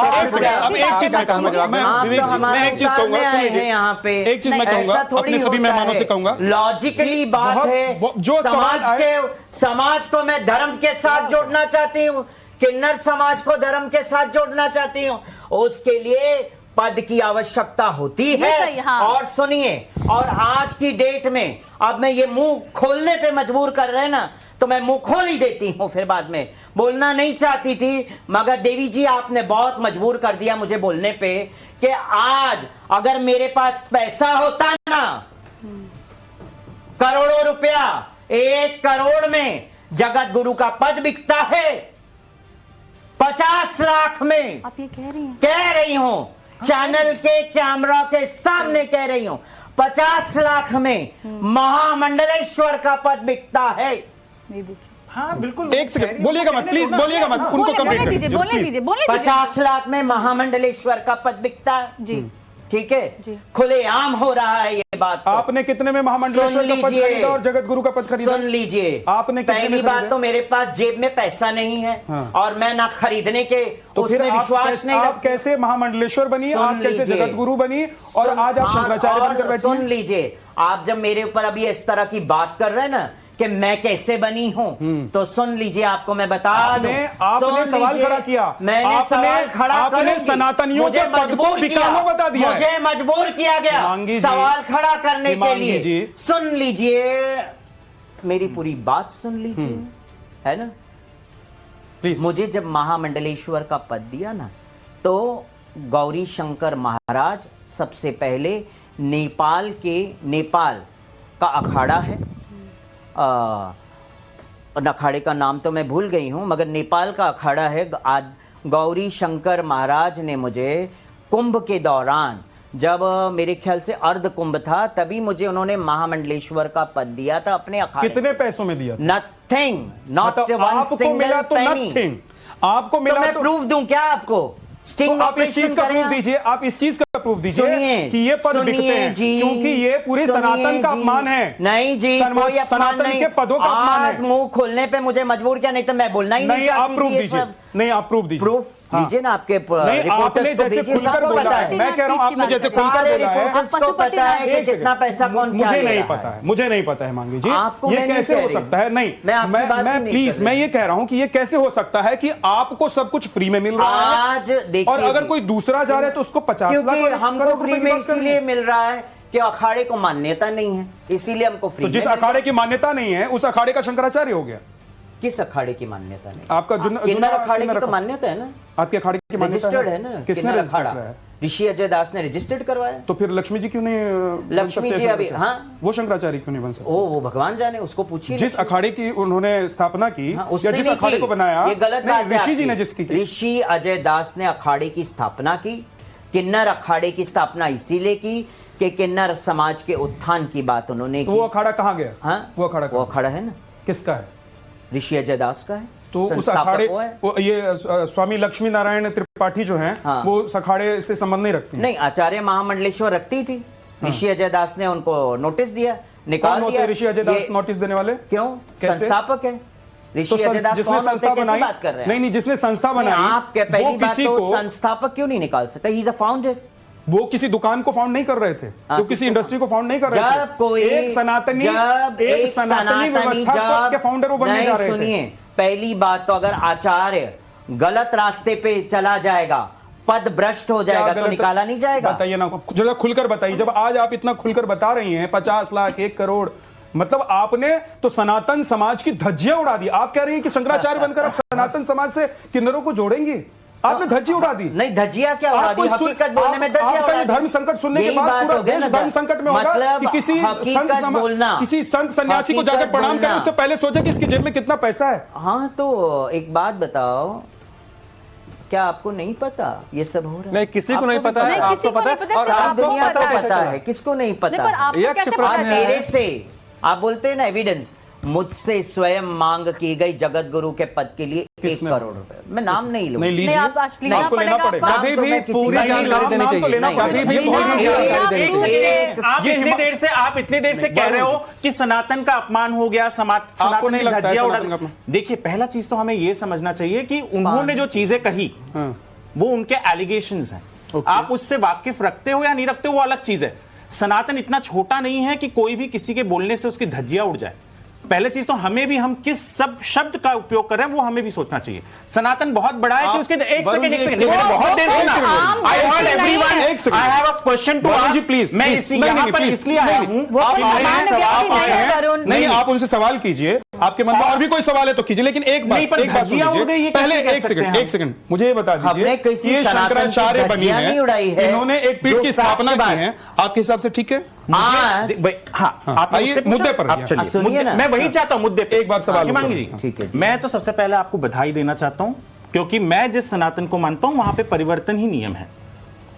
Speaker 1: अब एक चीज मैं कहूंगा, मैं एक चीज कहूंगा,
Speaker 2: यहाँ पे
Speaker 1: एक चीज मैं कहूंगा, अपने सभी मेहमानों से कहूंगा,
Speaker 2: लॉजिकली बात है।
Speaker 1: जो
Speaker 2: समाज को मैं धर्म के साथ जोड़ना चाहती हूँ, किन्नर समाज को धर्म के साथ जोड़ना चाहती हूँ, उसके लिए पद की आवश्यकता होती है।
Speaker 4: हाँ।
Speaker 2: और सुनिए, और आज की डेट में अब मैं ये मुंह खोलने पे मजबूर कर रहे हैं ना, तो मैं मुंह खोल ही देती हूं। फिर बाद में बोलना नहीं चाहती थी, मगर देवी जी आपने बहुत मजबूर कर दिया मुझे बोलने पे, कि आज अगर मेरे पास पैसा होता ना, करोड़ों रुपया, 1 करोड़ में जगत गुरु का पद बिकता है, 50 लाख में।
Speaker 4: आप ये
Speaker 2: कह रही हूं, चैनल के कैमरा के सामने कह रही हूं, 50 लाख में महामंडलेश्वर का पद बिकता है।
Speaker 3: हाँ बिल्कुल।
Speaker 1: एक सेकंड बोलिएगा मत, प्लीज बोलिएगा मत, उनको कंप्लीट
Speaker 4: दीजिए, बोलने दीजिए।
Speaker 2: 50 लाख में महामंडलेश्वर का पद बिकता है
Speaker 4: जी,
Speaker 2: ठीक है, खुलेआम हो रहा है ये बात।
Speaker 1: आपने कितने में महामंडलेश्वर का पद खरीदा और जगत गुरु का पद खरीदा?
Speaker 2: सुन लीजिए,
Speaker 1: आपने
Speaker 2: पहली बात तो मेरे पास जेब में पैसा नहीं है।
Speaker 1: हाँ।
Speaker 2: और मैं ना खरीदने के
Speaker 1: तो
Speaker 2: उसमें विश्वास नहीं।
Speaker 1: आप कैसे महामंडलेश्वर बनी, आप कैसे जगत गुरु बनी, और आज आप शंकराचार्य बनकर बैठी?
Speaker 2: सुन लीजिए, आप जब मेरे ऊपर अभी इस तरह की बात कर रहे हैं ना कि मैं कैसे बनी हूं, तो सुन लीजिए, आपको मैं बता दूं।
Speaker 1: आपने सवाल खड़ा किया,
Speaker 2: मैंने सवाल खड़ा
Speaker 1: आपने सनातनियों के पद को बिकानो बता दिया,
Speaker 2: मुझे मजबूर किया गया सवाल खड़ा करने के लिए। सुन लीजिए, मेरी पूरी बात सुन लीजिए, है ना। मुझे जब महामंडलेश्वर का पद दिया ना, तो गौरी शंकर महाराज सबसे पहले नेपाल का अखाड़ा है, अखाड़े का नाम तो मैं भूल गई हूं, मगर नेपाल का अखाड़ा है। गौरी शंकर महाराज ने मुझे कुंभ के दौरान, जब मेरे ख्याल से अर्ध कुंभ था, तभी मुझे उन्होंने महामंडलेश्वर का पद दिया था अपने अखाड़े।
Speaker 1: कितने पैसों में दिया?
Speaker 2: Nothing, not one single penny.
Speaker 1: आपको मिला तो
Speaker 2: मैं प्रूफ दूं क्या आपको?
Speaker 1: तो आप इस चीज का प्रूफ दीजिए, आप इस चीज का प्रूफ दीजिए कि ये पद बिकते हैं, क्योंकि ये पूरी सनातन का अपमान है।
Speaker 2: नहीं जी, कोई
Speaker 1: सनातन के पदों का अपमान है।
Speaker 2: मुंह खोलने पे मुझे मजबूर किया, नहीं तो मैं बोलना ही नहीं।
Speaker 1: आप प्रूफ दीजिए, नहीं आप प्रूफ दीजिए,
Speaker 2: प्रूफ दीजिए ना। आपके
Speaker 1: आपने जैसे खुलकर बोला है, मैं कह रहा हूं आपने जैसे खुलकर बोला है,
Speaker 2: आपको पता है कि कितना पैसा कौन,
Speaker 1: मुझे नहीं पता है, मुझे नहीं पता है मांगी जी, ये कैसे हो सकता है? नहीं, मैं प्लीज मैं ये कह रहा हूं कि ये कैसे हो सकता है कि आपको सब कुछ फ्री में मिल रहा है
Speaker 2: आज, देखिए,
Speaker 1: और अगर कोई दूसरा जा रहा है तो उसको 50 लाख
Speaker 2: हमको फ्री में इसलिए मिल रहा है कि अखाड़े को मान्यता नहीं है, इसीलिए हमको फ्री।
Speaker 1: तो जिस अखाड़े की मान्यता नहीं है उस अखाड़े का शंकराचार्य हो गया।
Speaker 2: किस अखाड़े की मान्यता नहीं?
Speaker 1: आपका
Speaker 2: किन्नर अखाड़े की तो मान्यता है ना,
Speaker 1: आपके अखाड़े की मान्यता
Speaker 2: रजिस्टर्ड है ना।
Speaker 1: किसने
Speaker 2: अखाड़ा ऋषि अजय दास ने रजिस्टर्ड करवाया।
Speaker 1: तो फिर लक्ष्मी जी क्यों नहीं?
Speaker 2: लक्ष्मी जी अभी, हाँ,
Speaker 1: वो शंकराचार्य क्यों नहीं बन सकते?
Speaker 2: वो भगवान जाने, उसको पूछिए।
Speaker 1: जिस अखाड़े की उन्होंने स्थापना की, या जिस अखाड़े को बनाया,
Speaker 2: ये गलत बात है।
Speaker 1: ऋषि जी ने जिसकी,
Speaker 2: ऋषि अजय दास ने अखाड़े की स्थापना की। किन्नर अखाड़े की स्थापना इसीलिए की कि किन्नर समाज के उत्थान की बात उन्होंने की।
Speaker 1: वो अखाड़ा कहाँ गया?
Speaker 2: हाँ,
Speaker 1: वो अखाड़ा
Speaker 2: है ना।
Speaker 1: किसका है?
Speaker 2: ऋषि अजय दास का है।
Speaker 1: तो उस अखाड़े ये स्वामी लक्ष्मी नारायण त्रिपाठी जो हैं,
Speaker 2: हाँ, वो
Speaker 1: उस अखाड़े से संबंध नहीं रखती?
Speaker 2: नहीं, आचार्य महामंडलेश्वर रखती थी। ऋषि अजय दास ने उनको नोटिस दिया, निकाल दिया।
Speaker 1: ऋषि अजय दास नोटिस देने वाले
Speaker 2: क्यों? संस्थापक है ऋषि अजय दास।
Speaker 1: जिसने संस्था बनाई,
Speaker 2: बात कर रहे हैं?
Speaker 1: नहीं, जिसने संस्था बनाई,
Speaker 2: आप पहली बात तो संस्थापक क्यों नहीं निकाल सकता? He is a founder.
Speaker 1: वो किसी दुकान को फाउंड नहीं कर रहे थे, वो किसी इंडस्ट्री को फाउंड नहीं कर रहे थे।
Speaker 2: जब कोई
Speaker 1: एक सनातनी व्यवस्था के फाउंडर वो बनने जा रहे थे।
Speaker 2: सुनिए, पहली बात तो अगर आचार्य गलत रास्ते पे चला जाएगा, पद भ्रष्ट हो जाएगा, तो निकाला नहीं जाएगा।
Speaker 1: बताइए ना, जरा खुलकर बताइए। जब आज आप इतना खुलकर बता रही हैं 50 लाख 1 करोड़, मतलब आपने तो सनातन समाज की धज्जियां उड़ा दी। आप कह रही हैं कि शंकराचार्य बनकर आप सनातन समाज से किन्नरों को जोड़ेंगे। आपने धज्जी उड़ा दी।
Speaker 2: नहीं, धज्जियां क्या उड़ा दी? हकीकत बोलने में धज्जियां उड़ा दी।
Speaker 1: धर्म संकट सुनने के बाद पूरा देश धर्म संकट में होगा।
Speaker 2: मतलब
Speaker 1: कि किसी संत सन्यासी को जाकर प्रणाम करें, उससे पहले सोचे कि इसकी जेब में कितना पैसा है।
Speaker 2: हाँ, तो एक बात बताओ, क्या आपको नहीं पता ये सब हो रहा है?
Speaker 3: नहीं, किसी को नहीं पता है, आपको पता है
Speaker 2: और आप दुनिया को पता है, किसको नहीं पता? मेरे से आप बोलते हैं ना एविडेंस, मुझसे स्वयं मांग की गई जगत गुरु के पद के लिए 1 करोड़ रुपए। मैं नाम नहीं लूंगा,
Speaker 1: नहीं लीजिए, आपको लेना पड़ेगा।
Speaker 3: कभी भी पूरी जानकारी देनी चाहिए, कभी भी पूरी जानकारी देनी चाहिए।
Speaker 5: आप इतनी देर से कह रहे हो कि सनातन का अपमान हो गया, सनातन ने धज्जियां उड़ा। देखिए, पहला चीज तो हमें यह समझना चाहिए कि उन्होंने जो चीजें कही वो उनके एलिगेशंस हैं। आप उससे वाकिफ रखते हो या नहीं रखते हो वो अलग चीज है। सनातन इतना छोटा नहीं है कि कोई भी किसी के बोलने से उसकी धज्जियां उड़ जाए। पहले चीज तो हमें भी, हम किस सब शब्द का उपयोग कर रहे हैं वो हमें भी सोचना चाहिए। सनातन बहुत बड़ा है कि उसके एक सेकंड बहुत देर I have a question to ask, please. मैं यहां पर इसलिए आया हूं,
Speaker 1: नहीं, आप उनसे सवाल कीजिए, आपके मन में और भी कोई सवाल है तो कीजिए, लेकिन एक बात पहले एक सेकंड मुझे ये बता दीजिए, ये शंकराचार्य बनी है, इन्होंने एक पीठ की स्थापना की है, आपके हिसाब से ठीक है?
Speaker 5: आइए मुद्दे पर आप चलिए, मैं वही चाहता हूं मुद्दे पे एक बार सवाल। हिमांगी जी, ठीक है, मैं तो सबसे पहले आपको बधाई देना चाहता हूं, क्योंकि मैं जिस सनातन को मानता हूं वहां पे परिवर्तन ही नियम है।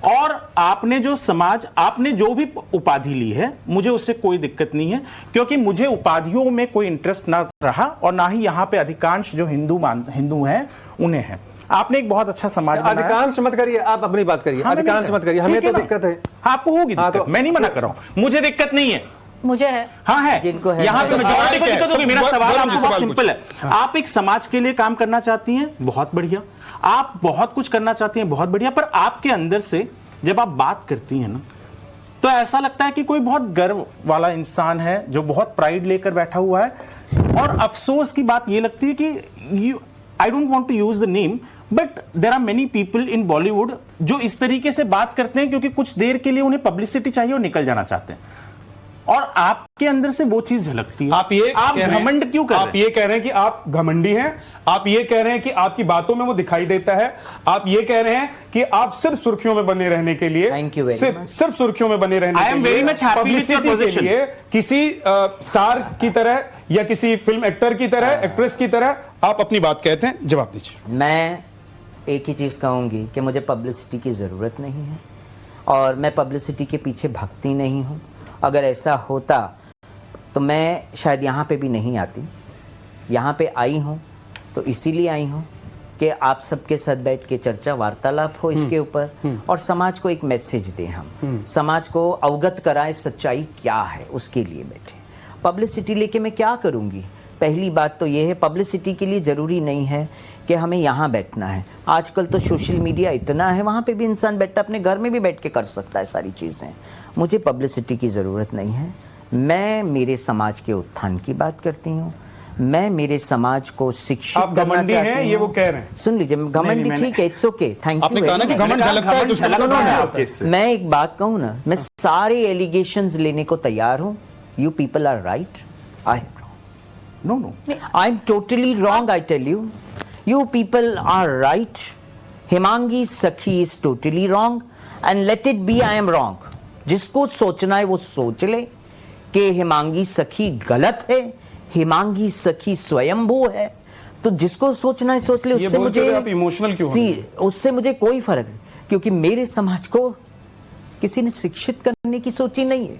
Speaker 5: और आपने जो समाज, आपने जो भी उपाधि ली है, मुझे उससे कोई दिक्कत नहीं है, क्योंकि मुझे उपाधियों में कोई इंटरेस्ट ना रहा और ना ही यहां पे अधिकांश जो हिंदू हैं उन्हें है। आपने एक बहुत अच्छा समाज बनाया।
Speaker 3: अधिकांश मत करिए, आप अपनी बात करिए, अधिकांश मत करिए, हमें तो दिक्कत है।
Speaker 5: आपको होगी दिक्कत, मैं नहीं मना कर रहा हूं, मुझे दिक्कत नहीं है,
Speaker 4: मुझे है।
Speaker 5: हाँ है,
Speaker 2: जिनको है
Speaker 5: यहाँ पे मेजॉरिटी को दिक्कत होगी। मेरा सवाल आपको बहुत सिंपल है, आप एक समाज के लिए काम करना चाहती हैं, बहुत बढ़िया, आप बहुत कुछ करना चाहती हैं, बहुत बढ़िया, पर आपके अंदर से जब आप बात करती हैं ना, तो ऐसा लगता है कि कोई बहुत गर्व वाला इंसान है जो बहुत प्राइड लेकर बैठा हुआ है। और अफसोस की बात ये लगती है कि I don't want to use the name, but there are many people in Bollywood जो इस तरीके से बात करते हैं क्योंकि कुछ देर के लिए उन्हें पब्लिसिटी चाहिए और निकल जाना चाहते हैं, और आपके अंदर से वो चीज झलकती है। आप घमंड क्यों कर रहे हैं?
Speaker 1: आप ये कह रहे हैं कि आप घमंडी हैं, आप ये कह रहे हैं कि आपकी बातों में वो दिखाई देता है, आप ये कह रहे हैं कि आप सिर्फ सुर्खियों में बने रहने के लिए, सिर्फ सुर्खियों में बने रहने के लिए, पब्लिसिटी के लिए, किसी स्टार की तरह या किसी फिल्म एक्टर की तरह, एक्ट्रेस की तरह आप अपनी बात कहते हैं। जवाब दीजिए।
Speaker 2: मैं एक ही चीज कहूंगी कि मुझे पब्लिसिटी की जरूरत नहीं है और मैं पब्लिसिटी के पीछे भागती नहीं हूं। अगर ऐसा होता तो मैं शायद यहाँ पे भी नहीं आती। यहाँ पे आई हूँ तो इसीलिए आई हूँ कि आप सबके साथ बैठ के चर्चा वार्तालाप हो इसके ऊपर और समाज को एक मैसेज दें, हम समाज को अवगत कराएं सच्चाई क्या है, उसके लिए बैठे। पब्लिसिटी लेके मैं क्या करूँगी? पहली बात तो ये है, पब्लिसिटी के लिए ज़रूरी नहीं है कि हमें यहाँ बैठना है। आजकल तो सोशल मीडिया इतना है, वहाँ पे भी इंसान बैठा अपने घर में भी बैठ के कर सकता है सारी चीज़ें। मुझे पब्लिसिटी की ज़रूरत नहीं है। मैं मेरे समाज के उत्थान की बात करती हूँ, मैं मेरे समाज को शिक्षित करना चाहती हूँ।
Speaker 1: ये वो कह रहे हैं,
Speaker 2: सुन लीजिए, घमंडी ठीक है, इट्स ओके, थैंक यू।
Speaker 1: आपने कहा ना कि घमंड झलकता है, तो
Speaker 2: मैं एक बात कहूँ ना, मैं सारे एलिगेशंस लेने को तैयार हूँ। You people are right, I
Speaker 5: No.
Speaker 2: I'm totally wrong, I tell you. You people are right. Himangi Sakhi is totally wrong. And let it be, I am wrong. जिसको सोचना है वो सोच ले कि हिमांगी सखी गलत है, हिमांगी सखी स्वयंभू है। तो जिसको सोचना है सोच ले। उससे मुझे
Speaker 1: आप इमोशनल क्यों हो रहे हैं?
Speaker 2: उससे मुझे कोई फर्क नहीं, क्योंकि मेरे समाज को किसी ने शिक्षित करने की सोची नहीं है।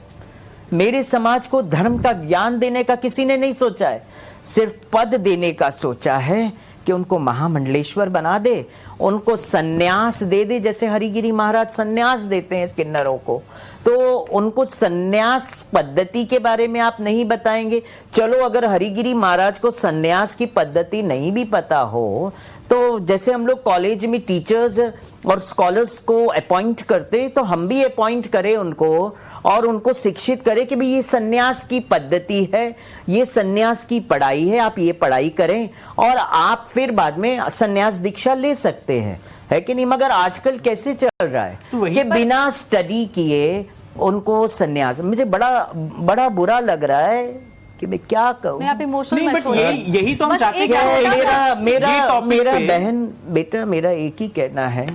Speaker 2: मेरे समाज को धर्म का ज्ञान देने का किसी ने नहीं सोचा है, सिर्फ पद देने का सोचा है कि उनको महामंडलेश्वर बना दे, उनको सन्यास दे दे, जैसे हरिगिरी महाराज सन्यास देते हैं किन्नरों को। तो उनको सन्यास पद्धति के बारे में आप नहीं बताएंगे। चलो, अगर हरिगिरी महाराज को सन्यास की पद्धति नहीं भी पता हो तो जैसे हम लोग कॉलेज में टीचर्स और स्कॉलर्स को अपॉइंट करते, तो हम भी अपॉइंट करें उनको और उनको शिक्षित करें कि भाई ये सन्यास की पद्धति है, ये सन्यास की पढ़ाई है, आप ये पढ़ाई करें और आप फिर बाद में सन्यास दीक्षा ले सकते हैं, है कि नहीं? मगर आजकल कैसे चल रहा है कि बिना स्टडी किए उनको सन्यास। मुझे बड़ा बुरा लग रहा है कि मैं क्या कहूँ।
Speaker 5: यही तो हम चाहते हैं।
Speaker 2: मेरा बहन बेटा, मेरा एक ही कहना है,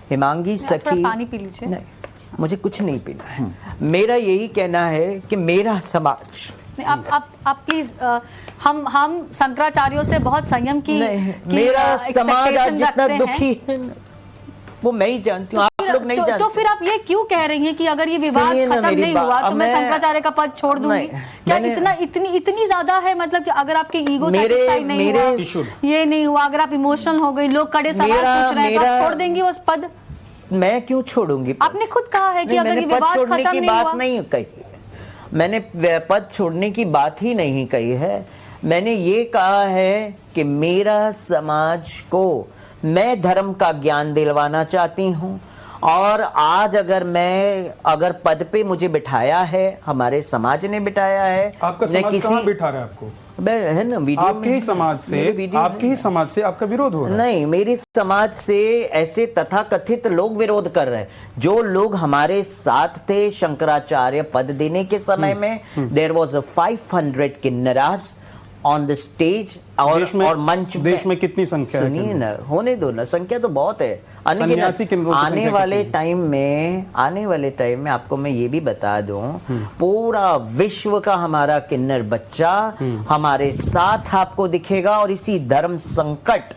Speaker 2: हिमांगी सखी,
Speaker 4: पानी पी लीजिए।
Speaker 2: नहीं, मुझे कुछ नहीं पीना है। मेरा यही कहना है कि मेरा समाज
Speaker 4: नहीं, आप प्लीज हम शंकराचार्यों से बहुत संयम की
Speaker 2: मेरा समाज आज जितना दुखी है वो मैं ही जानती हूँ, आप लोग नहीं जानते।
Speaker 4: तो फिर आप ये क्यों कह रही हैं कि अगर ये विवाद खत्म नहीं हुआ तो मैं शंकराचार्य का पद छोड़ दूंगी? क्या इतनी ज्यादा है, मतलब कि अगर आपके ईगो सेटिस्फाई नहीं हुआ, ये नहीं हुआ, अगर आप इमोशनल हो गई, लोग कड़े सवाल पूछ रहे हैं, तो आप छोड़ देंगी उस पद?
Speaker 2: मैं क्यों छोड़ूंगी?
Speaker 4: आपने खुद कहा है कि अगर ये विवाद खत्म नहीं हुआ,
Speaker 2: नहीं कही, मैंने पद छोड़ने की बात ही नहीं कही है। मैंने ये कहा है कि मेरा समाज को मैं धर्म का ज्ञान दिलवाना चाहती हूँ, और आज अगर पद पे मुझे बिठाया है, हमारे समाज ने बिठाया है।
Speaker 1: आपका समाज कहाँ बिठा रहा है आपको?
Speaker 2: है ना, वीडियो
Speaker 1: आपके ही समाज से आपका विरोध हो रहा है?
Speaker 2: नहीं, मेरे समाज से ऐसे तथाकथित लोग विरोध कर रहे हैं। जो लोग हमारे साथ थे शंकराचार्य पद देने के समय में, देयर वाज 500 किन्नरास ऑन द स्टेज, और मंच
Speaker 1: देश में कितनी संख्या है?
Speaker 2: सुनिए ना, होने दो ना, संख्या तो बहुत है। आने वाले टाइम में आपको मैं ये भी बता दूं, पूरा विश्व का हमारा किन्नर बच्चा हमारे साथ आपको दिखेगा, और इसी धर्म संकट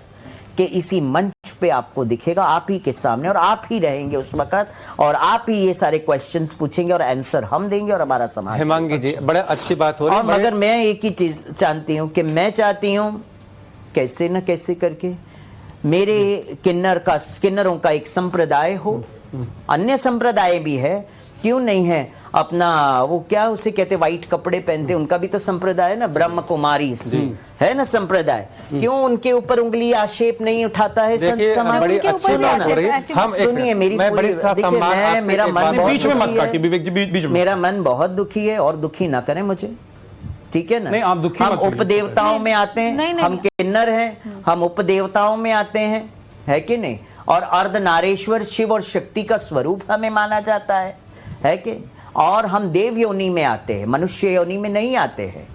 Speaker 2: के इसी मंच पे आपको दिखेगा, आप ही के सामने, और आप ही रहेंगे उस वक्त, और आप ही ये सारे क्वेश्चंस पूछेंगे और आंसर हम देंगे और हमारा समाज।
Speaker 3: हेमांगी जी, बड़ा अच्छी बात हो रही है।
Speaker 2: मगर मैं एक ही चीज जानती हूँ कि मैं चाहती हूँ कैसे न कैसे करके मेरे किन्नरों का एक संप्रदाय हो। अन्य संप्रदाय भी है, क्यों नहीं है? अपना वो क्या उसे कहते, व्हाइट कपड़े पहनते, उनका भी तो संप्रदाय है ना, ब्रह्म कुमारी है ना संप्रदाय। क्यों उनके ऊपर उंगली आक्षेप नहीं उठाता है समाज?
Speaker 3: बड़ी अच्छी बात हो रही है।
Speaker 2: सुनिए मेरी, मेरा मन
Speaker 1: बीच में मत काटिए विवेक जी, बीच में।
Speaker 2: मेरा मन बहुत दुखी है, और दुखी ना करें मुझे, ठीक है ना?
Speaker 1: नहीं, आप दुखी
Speaker 2: हम उपदेवताओं में आते हैं, हम किन्नर हैं, हम उपदेवताओं में आते हैं, है कि नहीं? और अर्धनारेश्वर शिव और शक्ति का स्वरूप हमें माना जाता है कि? और हम देव योनि में आते हैं, मनुष्य योनि में नहीं आते हैं,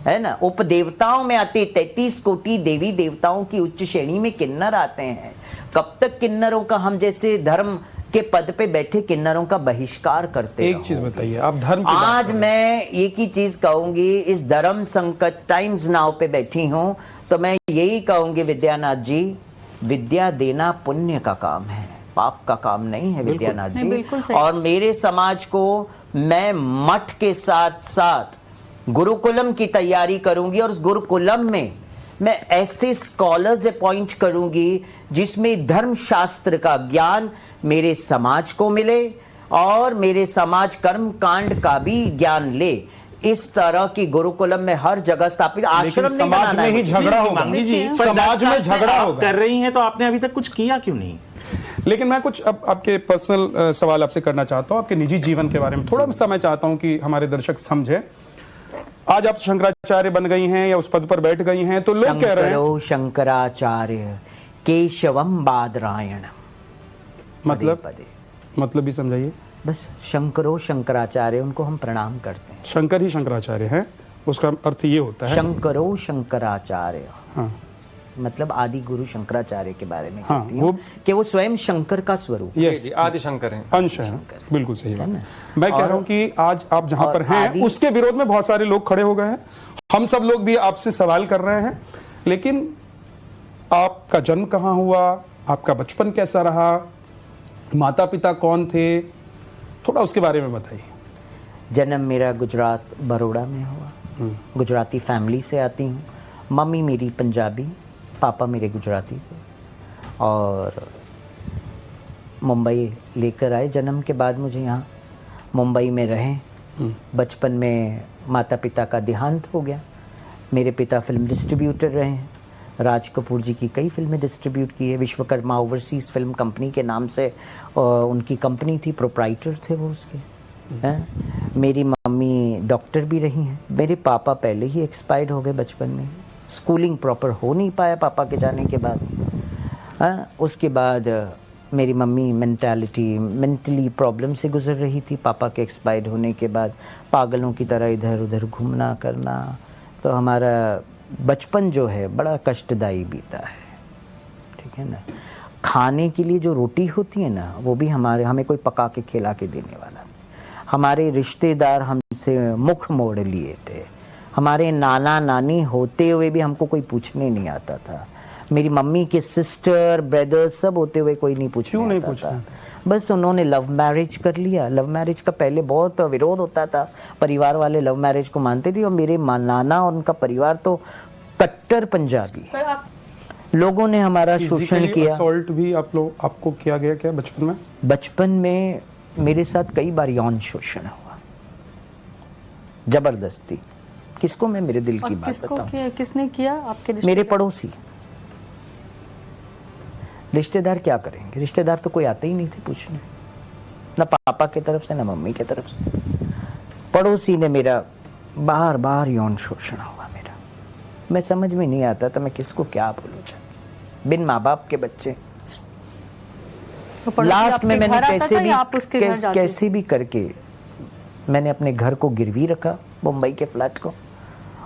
Speaker 2: है ना? उपदेवताओं में आते, 33 कोटि देवी देवताओं की उच्च श्रेणी में किन्नर आते हैं। कब तक किन्नरों का, हम जैसे धर्म के पद पे बैठे किन्नरों का बहिष्कार करते?
Speaker 1: एक चीज बताइए, आप धर्म की
Speaker 2: आज मैं एक ही चीज कहूंगी, इस धर्म संकट टाइम्स नाउ पे बैठी हूं, तो मैं यही कहूंगी विद्यानाथ जी, विद्या देना पुण्य का काम है, पाप का काम नहीं है विद्यानाथ जी। और मेरे समाज को मैं मठ के साथ साथ गुरुकुलम की तैयारी करूंगी, और उस गुरुकुलम में मैं ऐसे स्कॉलर्स अपॉइंट करूंगी जिसमें धर्म शास्त्र का ज्ञान मेरे समाज को मिले, और मेरे समाज कर्म कांड का भी ज्ञान ले। इस तरह की गुरुकुलम में हर जगह स्थापित आश्रम नहीं
Speaker 1: समाज में ही झगड़ा होगा, समाज में झगड़ा होगा।
Speaker 5: कर रही हैं तो आपने अभी तक कुछ किया क्यों नहीं?
Speaker 1: लेकिन मैं कुछ अब आपके पर्सनल सवाल आपसे करना चाहता हूं, आपके निजी जीवन के बारे में थोड़ा सा मैं चाहता हूं कि हमारे दर्शक समझे। आज आप शंकराचार्य बन गई हैं या उस पद पर बैठ गई हैं, तो लोग कह रहे हैं
Speaker 2: शंकराचार्य केशवम बादरायण,
Speaker 1: मतलब भी समझाइए।
Speaker 2: बस शंकराचार्य, उनको हम प्रणाम करते हैं।
Speaker 1: शंकर ही शंकराचार्य हैं, उसका अर्थ ये होता है
Speaker 2: शंकराचार्य। हाँ, मतलब आदि गुरु शंकराचार्य के बारे में
Speaker 1: हाँ,
Speaker 2: कि वो स्वयं शंकर का स्वरूप
Speaker 3: है, आदि शंकर है,
Speaker 1: अंश है। बिल्कुल सही बात है। मैं कह रहा हूं कि आज आप जहां पर हैं उसके विरोध में बहुत सारे लोग खड़े हो गए हैं। हम सब लोग भी आपसे सवाल कर रहे हैं, लेकिन आपका जन्म कहां हुआ, आपका बचपन कैसा रहा, माता पिता कौन थे, थोड़ा उसके बारे में बताइए।
Speaker 2: जन्म मेरा गुजरात बड़ौदा में हुआ। गुजराती फैमिली से आती हूँ। मम्मी मेरी पंजाबी, पापा मेरे गुजराती थे, और मुंबई लेकर आए। जन्म के बाद मुझे यहाँ मुंबई में रहे। बचपन में माता पिता का देहांत हो गया। मेरे पिता फिल्म डिस्ट्रीब्यूटर रहे हैं, राज कपूर जी की कई फिल्में डिस्ट्रीब्यूट की है। विश्वकर्मा ओवरसीज फिल्म कंपनी के नाम से उनकी कंपनी थी, प्रोप्राइटर थे वो उसके। मेरी मम्मी डॉक्टर भी रही हैं। मेरे पापा पहले ही एक्सपायर्ड हो गए बचपन में। स्कूलिंग प्रॉपर हो नहीं पाया पापा के जाने के बाद। उसके बाद मेरी मम्मी मेंटली प्रॉब्लम से गुजर रही थी। पापा के एक्सपायर्ड होने के बाद पागलों की तरह इधर उधर घूमना करना, तो हमारा बचपन जो है बड़ा कष्टदायी बीता है, ठीक है ना। खाने के लिए जो रोटी होती है ना, वो भी हमें कोई पका के खिला के देने वाला। हमारे रिश्तेदार हमसे मुख मोड़ लिए थे। हमारे नाना नानी होते हुए भी हमको कोई पूछने नहीं आता था। मेरी मम्मी के सिस्टर ब्रदर सब होते हुए कोई नहीं पूछने
Speaker 1: क्यों नहीं
Speaker 2: आता
Speaker 1: पूछना?
Speaker 2: था। बस उन्होंने लव मैरिज कर लिया। लव मैरिज का पहले बहुत विरोध होता था, परिवार वाले लव मैरिज को मानते थे, और मेरे नाना और उनका परिवार तो कट्टर पंजाबी। लोगों ने हमारा शोषण किया।
Speaker 1: असॉल्ट भी आपको किया गया क्या बचपन में?
Speaker 2: बचपन में मेरे साथ कई बार यौन शोषण हुआ, जबरदस्ती। किसको मैं मेरे दिल की बात बताऊं?
Speaker 4: किसने किया? आपके
Speaker 2: मेरे पड़ोसी। रिश्तेदार क्या करेंगे? रिश्तेदार तो कोई आते ही नहीं थे पूछने, ना पापा की तरफ से ना मम्मी की तरफ से। पड़ोसी ने मेरा बार बार यौन शोषण हुआ मेरा। मैं समझ में नहीं आता था मैं किसको क्या बोलूं। बिन माँ बाप के बच्चे।
Speaker 4: तो
Speaker 2: लास्ट में मैंने कैसे भी करके मैंने अपने घर को गिरवी रखा, मुंबई के फ्लैट को,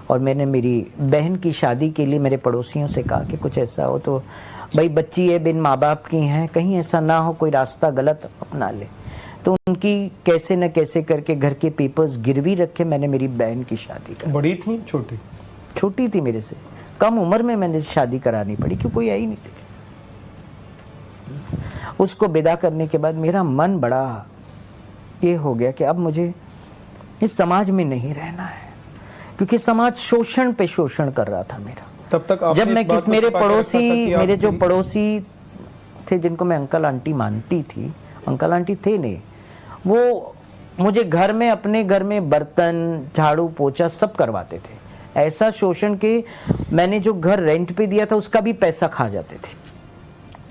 Speaker 2: और मैंने मेरी बहन की शादी के लिए मेरे पड़ोसियों से कहा कि कुछ ऐसा हो तो भाई, बच्ची है, बिन माँ बाप की हैं, कहीं ऐसा ना हो कोई रास्ता गलत अपना ले। तो उनकी कैसे न कैसे करके घर के पेपर्स गिरवी रखे, मैंने मेरी बहन की शादी कर।
Speaker 1: बड़ी थी छोटी?
Speaker 2: छोटी थी मेरे से, कम उम्र में मैंने शादी करानी पड़ी क्योंकि कोई आई नहीं थी। उसको विदा करने के बाद मेरा मन बड़ा ये हो गया कि अब मुझे इस समाज में नहीं रहना है, क्योंकि समाज शोषण पे शोषण कर रहा था मेरा।
Speaker 1: तब तक
Speaker 2: जब मैं मेरे जो पड़ोसी थे जिनको मैं अंकल आंटी मानती थी, अंकल आंटी थे नहीं, वो मुझे घर में, अपने घर में बर्तन, झाड़ू, पोछा सब करवाते थे। ऐसा शोषण के मैंने जो घर रेंट पे दिया था उसका भी पैसा खा जाते थे।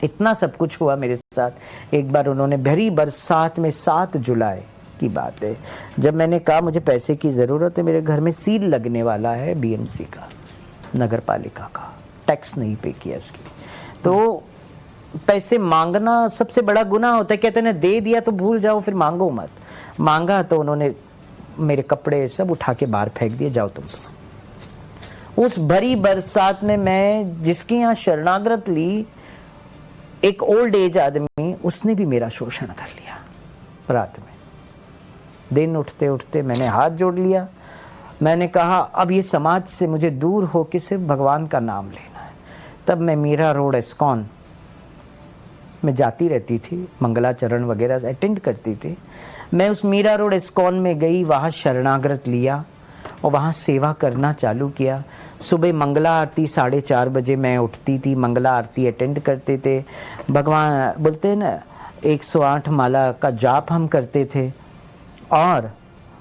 Speaker 2: इतना सब कुछ हुआ मेरे साथ। एक बार उन्होंने भरी बरसात में, 7 जुलाई की बात है, जब मैंने कहा मुझे पैसे की जरूरत है, मेरे घर में सील लगने वाला है बीएमसी का, नगर पालिका का, टैक्स नहीं पे किया उसकी, तो पैसे मांगना सबसे बड़ा गुनाह होता है। कहते हैं दे दिया तो भूल जाओ, फिर मांगो मत। मांगा तो उन्होंने मेरे कपड़े सब उठा के बाहर फेंक दिए, जाओ तुम। उस भरी बरसात में मैं जिसके यहाँ शरणागत ली, एक ओल्ड एज आदमी, उसने भी मेरा शोषण कर लिया रात में। दिन उठते उठते मैंने हाथ जोड़ लिया, मैंने कहा अब ये समाज से मुझे दूर होकर सिर्फ भगवान का नाम लेना है। तब मैं मीरा रोड इस्कॉन में जाती रहती थी, मंगलाचरण वगैरह अटेंड करती थी। मैं उस मीरा रोड इस्कॉन में गई, वहाँ शरणागत लिया और वहाँ सेवा करना चालू किया। सुबह मंगला आरती 4:30 बजे मैं उठती थी, मंगला आरती अटेंड करते थे। भगवान बोलते हैं ना, 108 माला का जाप हम करते थे, और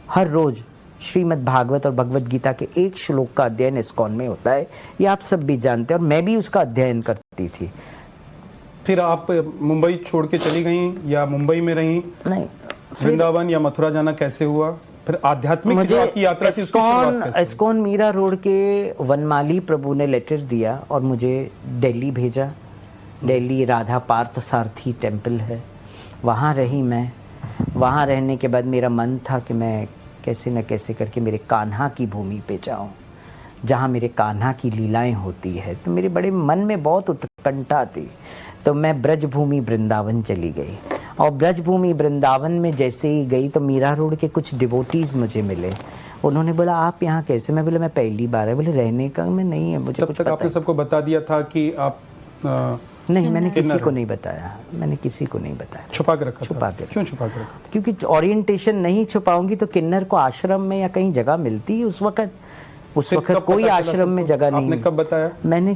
Speaker 2: हर रोज श्रीमद् भागवत और भगवत गीता के एक श्लोक का अध्ययन इस्कॉन में होता है, ये आप सब भी जानते हैं, और मैं भी उसका अध्ययन करती थी।
Speaker 1: फिर आप मुंबई छोड़ के चली गई या मुंबई में रही?
Speaker 2: नहीं,
Speaker 1: वृंदावन या मथुरा जाना कैसे हुआ? फिर आध्यात्मिक जो आपकी यात्रा थी,
Speaker 2: इस्कॉन मीरा रोड के वनमाली प्रभु ने लेटर दिया और मुझे दिल्ली भेजा। दिल्ली राधा पार्थ सारथी टेम्पल है, वहाँ रही मैं। वहाँ रहने के बाद मेरा मन था कि मैं कैसे न कैसे करके मेरे कान्हा की भूमि पे जाऊँ, जहाँ मेरे कान्हा की लीलाएं होती है। तो मेरे बड़े मन में बहुत उत्कंठा थी, तो मैं ब्रजभूमि वृंदावन चली गई। और ब्रजभूमि वृंदावन में जैसे ही गई तो मीरा रोड के कुछ डिवोटीज मुझे मिले। उन्होंने बोला आप यहाँ कैसे? मैं बोला मैं पहली बार है। बोले रहने का मैं नहीं है, मुझे कुछ पता।
Speaker 1: आपने सबको बता दिया था कि आप
Speaker 2: नहीं, मैंने किसी को नहीं बताया, मैंने किसी को नहीं बताया।
Speaker 1: छुपा के रखा?
Speaker 2: छुपा के।
Speaker 1: क्यों छुपा के रखा?
Speaker 2: क्योंकि ओरिएंटेशन नहीं छुपाऊंगी तो किन्नर को आश्रम में या कहीं जगह मिलती है। उस वक्त कोई आश्रम में जगह नहीं।
Speaker 1: आपने कब बताया?
Speaker 2: मैंने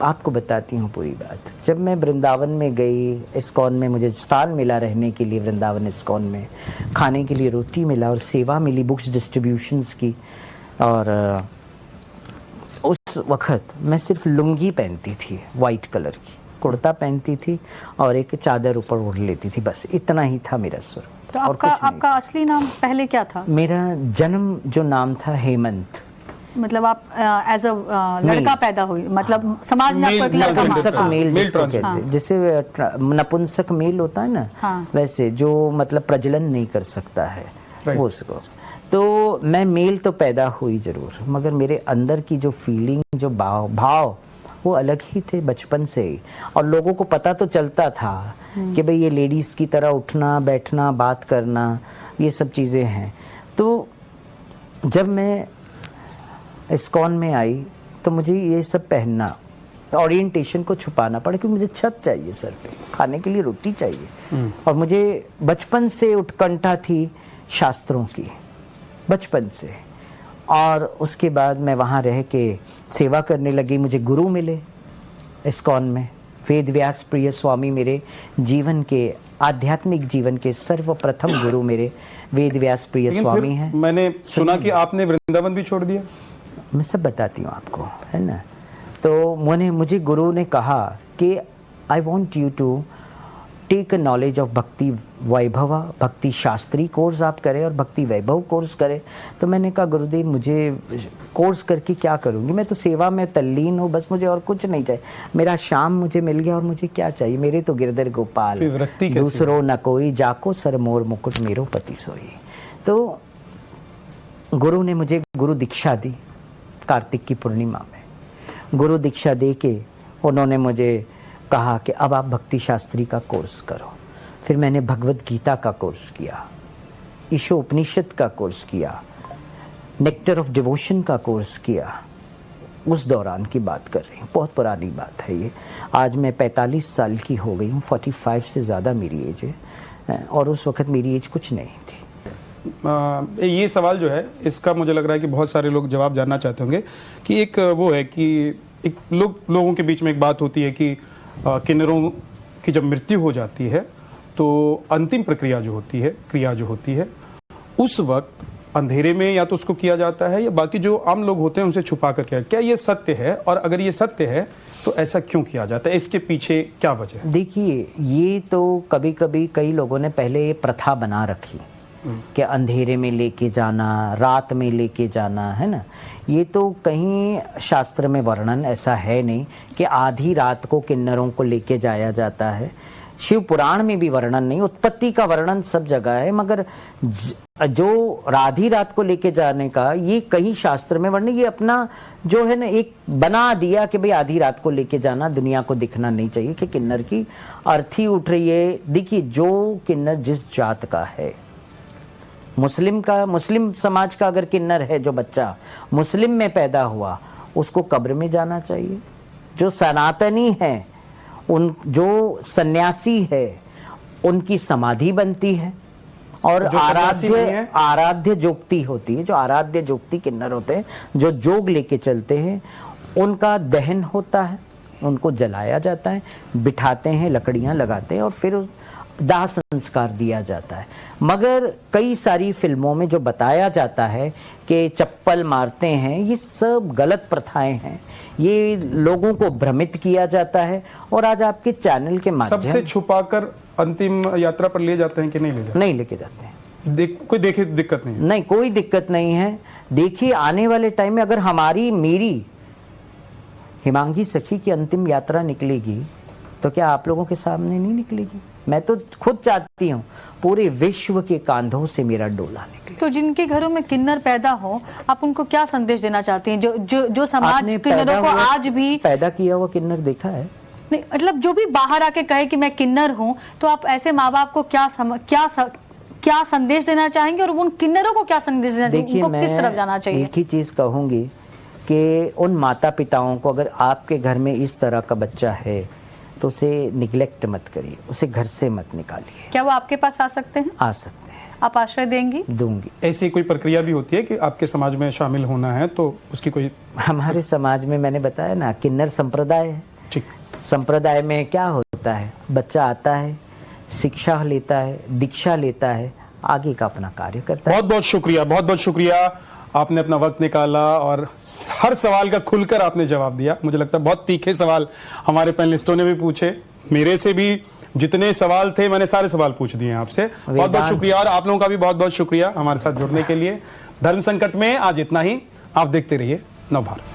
Speaker 2: आपको बताती हूँ पूरी बात। जब मैं वृंदावन में गई, इस्कॉन में मुझे स्थान मिला रहने के लिए, वृंदावन इस्कॉन में खाने के लिए रोटी मिला और सेवा मिली बुक्स डिस्ट्रीब्यूशंस की। और उस वक्त मैं सिर्फ लुंगी पहनती थी, वाइट कलर की कुर्ता पहनती थी और एक चादर ऊपर ओढ़ लेती थी, बस इतना ही था मेरा स्वरूप।
Speaker 4: तो आपका असली नाम पहले क्या था?
Speaker 2: मेरा जन्म जो नाम था हेमंत।
Speaker 4: मतलब आप एज अ लड़का पैदा हुई, मतलब समाज ने आपको
Speaker 2: नपुंसक मेल जिसको कहते हैं, जैसे नपुंसक मेल होता है ना, वैसे जो मतलब प्रजनन नहीं कर सकता है वो उसको। तो मैं मेल तो पैदा हुई जरूर, मगर मेरे अंदर की जो फीलिंग, जो भाव वो अलग ही थे बचपन से ही। और लोगों को पता तो चलता था कि भाई ये लेडीज की तरह उठना बैठना बात करना ये सब चीजें हैं। तो जब मैं इस्कॉन में आई तो मुझे ये सब पहनना, ओरिएंटेशन को छुपाना पड़ा, क्योंकि मुझे छत चाहिए सर पे, खाने के लिए रोटी चाहिए। और मुझे बचपन से उत्कंठा थी शास्त्रों की, बचपन से। और उसके बाद मैं वहाँ रह के सेवा करने लगी। मुझे गुरु मिले इस्कॉन में। वेद व्यास प्रिय स्वामी मेरे जीवन के, आध्यात्मिक जीवन के सर्वप्रथम गुरु मेरे वेद व्यास प्रिय स्वामी हैं।
Speaker 1: मैंने सुना कि आपने वृंदावन भी छोड़ दिया।
Speaker 2: मैं सब बताती हूँ आपको, है ना। तो मुझे गुरु ने कहा कि I want you to take a knowledge of Bhakti Vaibhav, भक्ति शास्त्री कोर्स आप करें और भक्ति वैभव कोर्स करें। तो मैंने कहा गुरुदेव मुझे कोर्स करके क्या करूँगी, मैं तो सेवा में तल्लीन हूँ, बस मुझे और कुछ नहीं चाहिए। मेरा श्याम मुझे मिल गया और मुझे क्या चाहिए, मेरे तो गिरधर गोपाल, दूसरो न कोई, जाको सर मोर मुकुट मेरो पति सोई। तो गुरु ने मुझे गुरु दीक्षा दी कार्तिक की पूर्णिमा में। गुरु दीक्षा दे के उन्होंने मुझे कहा कि अब आप भक्ति शास्त्री का कोर्स करो। फिर मैंने भगवत गीता का कोर्स किया, ईशो उपनिषद का कोर्स किया, नेक्टर ऑफ डिवोशन का कोर्स किया। उस दौरान की बात कर रही हूँ, बहुत पुरानी बात है ये। आज मैं 45 साल की हो गई हूँ, 45 से ज़्यादा मेरी एज है, और उस वक्त मेरी एज कुछ नहीं थी।
Speaker 1: ये सवाल जो है इसका मुझे लग रहा है कि बहुत सारे लोग जवाब जानना चाहते होंगे कि एक वो है कि एक लोगों के बीच में एक बात होती है कि किन्नरों की जब मृत्यु हो जाती है तो अंतिम प्रक्रिया जो होती है, क्रिया जो होती है, उस वक्त अंधेरे में या तो उसको किया जाता है या बाकी जो आम लोग होते हैं उनसे छुपा कर किया। क्या ये सत्य है, और अगर ये सत्य है तो ऐसा क्यों किया जाता है, इसके पीछे क्या वजह है?
Speaker 2: देखिए, ये तो कभी कभी कई लोगों ने पहले ये प्रथा बना रखी कि अंधेरे में लेके जाना, रात में लेके जाना, है ना। ये तो कहीं शास्त्र में वर्णन ऐसा है नहीं कि आधी रात को किन्नरों को लेके जाया जाता है। शिव पुराण में भी वर्णन नहीं, उत्पत्ति का वर्णन सब जगह है, मगर जो आधी रात को लेके जाने का ये कहीं शास्त्र में वर्णन, ये अपना जो है ना एक बना दिया कि भाई आधी रात को लेके जाना, दुनिया को दिखना नहीं चाहिए कि किन्नर की अर्थी उठ रही है। देखिए, जो किन्नर जिस जात का है, मुस्लिम समाज का अगर किन्नर है, जो बच्चा मुस्लिम में पैदा हुआ, उसको कब्र में जाना चाहिए। जो सनातनी है, उन जो सन्यासी है, उनकी समाधि बनती है, और आराध्य जोगती होती है। जो आराध्य जोगती किन्नर होते हैं, जो जोग लेके चलते हैं, उनका दहन होता है, उनको जलाया जाता है, बिठाते हैं, लकड़ियां लगाते हैं और फिर दाह संस्कार दिया जाता है। मगर कई सारी फिल्मों में जो बताया जाता है कि चप्पल मारते हैं, ये सब गलत प्रथाएं हैं। ये लोगों को भ्रमित किया जाता है। और आज आपके चैनल के माध्यम
Speaker 1: सबसे छुपाकर अंतिम यात्रा पर ले जाते हैं कि नहीं ले जाते?
Speaker 2: नहीं लेके जाते हैं।
Speaker 1: कोई दिक्कत नहीं है?
Speaker 2: नहीं, कोई दिक्कत नहीं है। देखिए, आने वाले टाइम में अगर मेरी हिमांगी सखी की अंतिम यात्रा निकलेगी तो क्या आप लोगों के सामने नहीं निकलेगी? मैं तो खुद चाहती हूँ पूरे विश्व के कांधों से मेरा डोला निकले।
Speaker 4: तो जिनके घरों में किन्नर पैदा हो, आप उनको क्या संदेश देना चाहती हैं? जो समाज किन्नरों को आज भी
Speaker 2: पैदा किया हुआ किन्नर देखा है?
Speaker 4: नहीं, मतलब जो भी बाहर आके कहे कि मैं किन्नर हूँ, तो आप ऐसे माँ बाप को क्या संदेश देना चाहेंगे, और उन किन्नरों को क्या संदेश देना चाहेंगे? उनको किस तरफ जाना चाहिए?
Speaker 2: एक ही चीज कहूंगी कि उन माता पिताओं को, अगर आपके घर में इस तरह का बच्चा है तो उसे निग्लेक्ट मत करिए, उसे घर से मत निकालिए।
Speaker 4: क्या वो आपके पास आ सकते हैं?
Speaker 2: आ सकते हैं।
Speaker 4: आप आश्रय देंगी?
Speaker 2: दूंगी।
Speaker 1: ऐसी कोई प्रक्रिया भी होती है कि आपके समाज में शामिल होना है तो उसकी कोई?
Speaker 2: हमारे समाज में मैंने बताया ना, किन्नर संप्रदाय है।
Speaker 1: ठीक।
Speaker 2: संप्रदाय में क्या होता है, बच्चा आता है, शिक्षा लेता है, दीक्षा लेता है, आगे का अपना कार्य करता है।
Speaker 1: बहुत बहुत शुक्रिया, बहुत बहुत शुक्रिया। आपने अपना वक्त निकाला और हर सवाल का खुलकर आपने जवाब दिया। मुझे लगता है बहुत तीखे सवाल हमारे पैनलिस्टों ने भी पूछे, मेरे से भी जितने सवाल थे मैंने सारे सवाल पूछ दिए आपसे। बहुत बहुत शुक्रिया, और आप लोगों का भी बहुत बहुत शुक्रिया हमारे साथ जुड़ने के लिए। धर्म संकट में आज इतना ही। आप देखते रहिए नवभारत।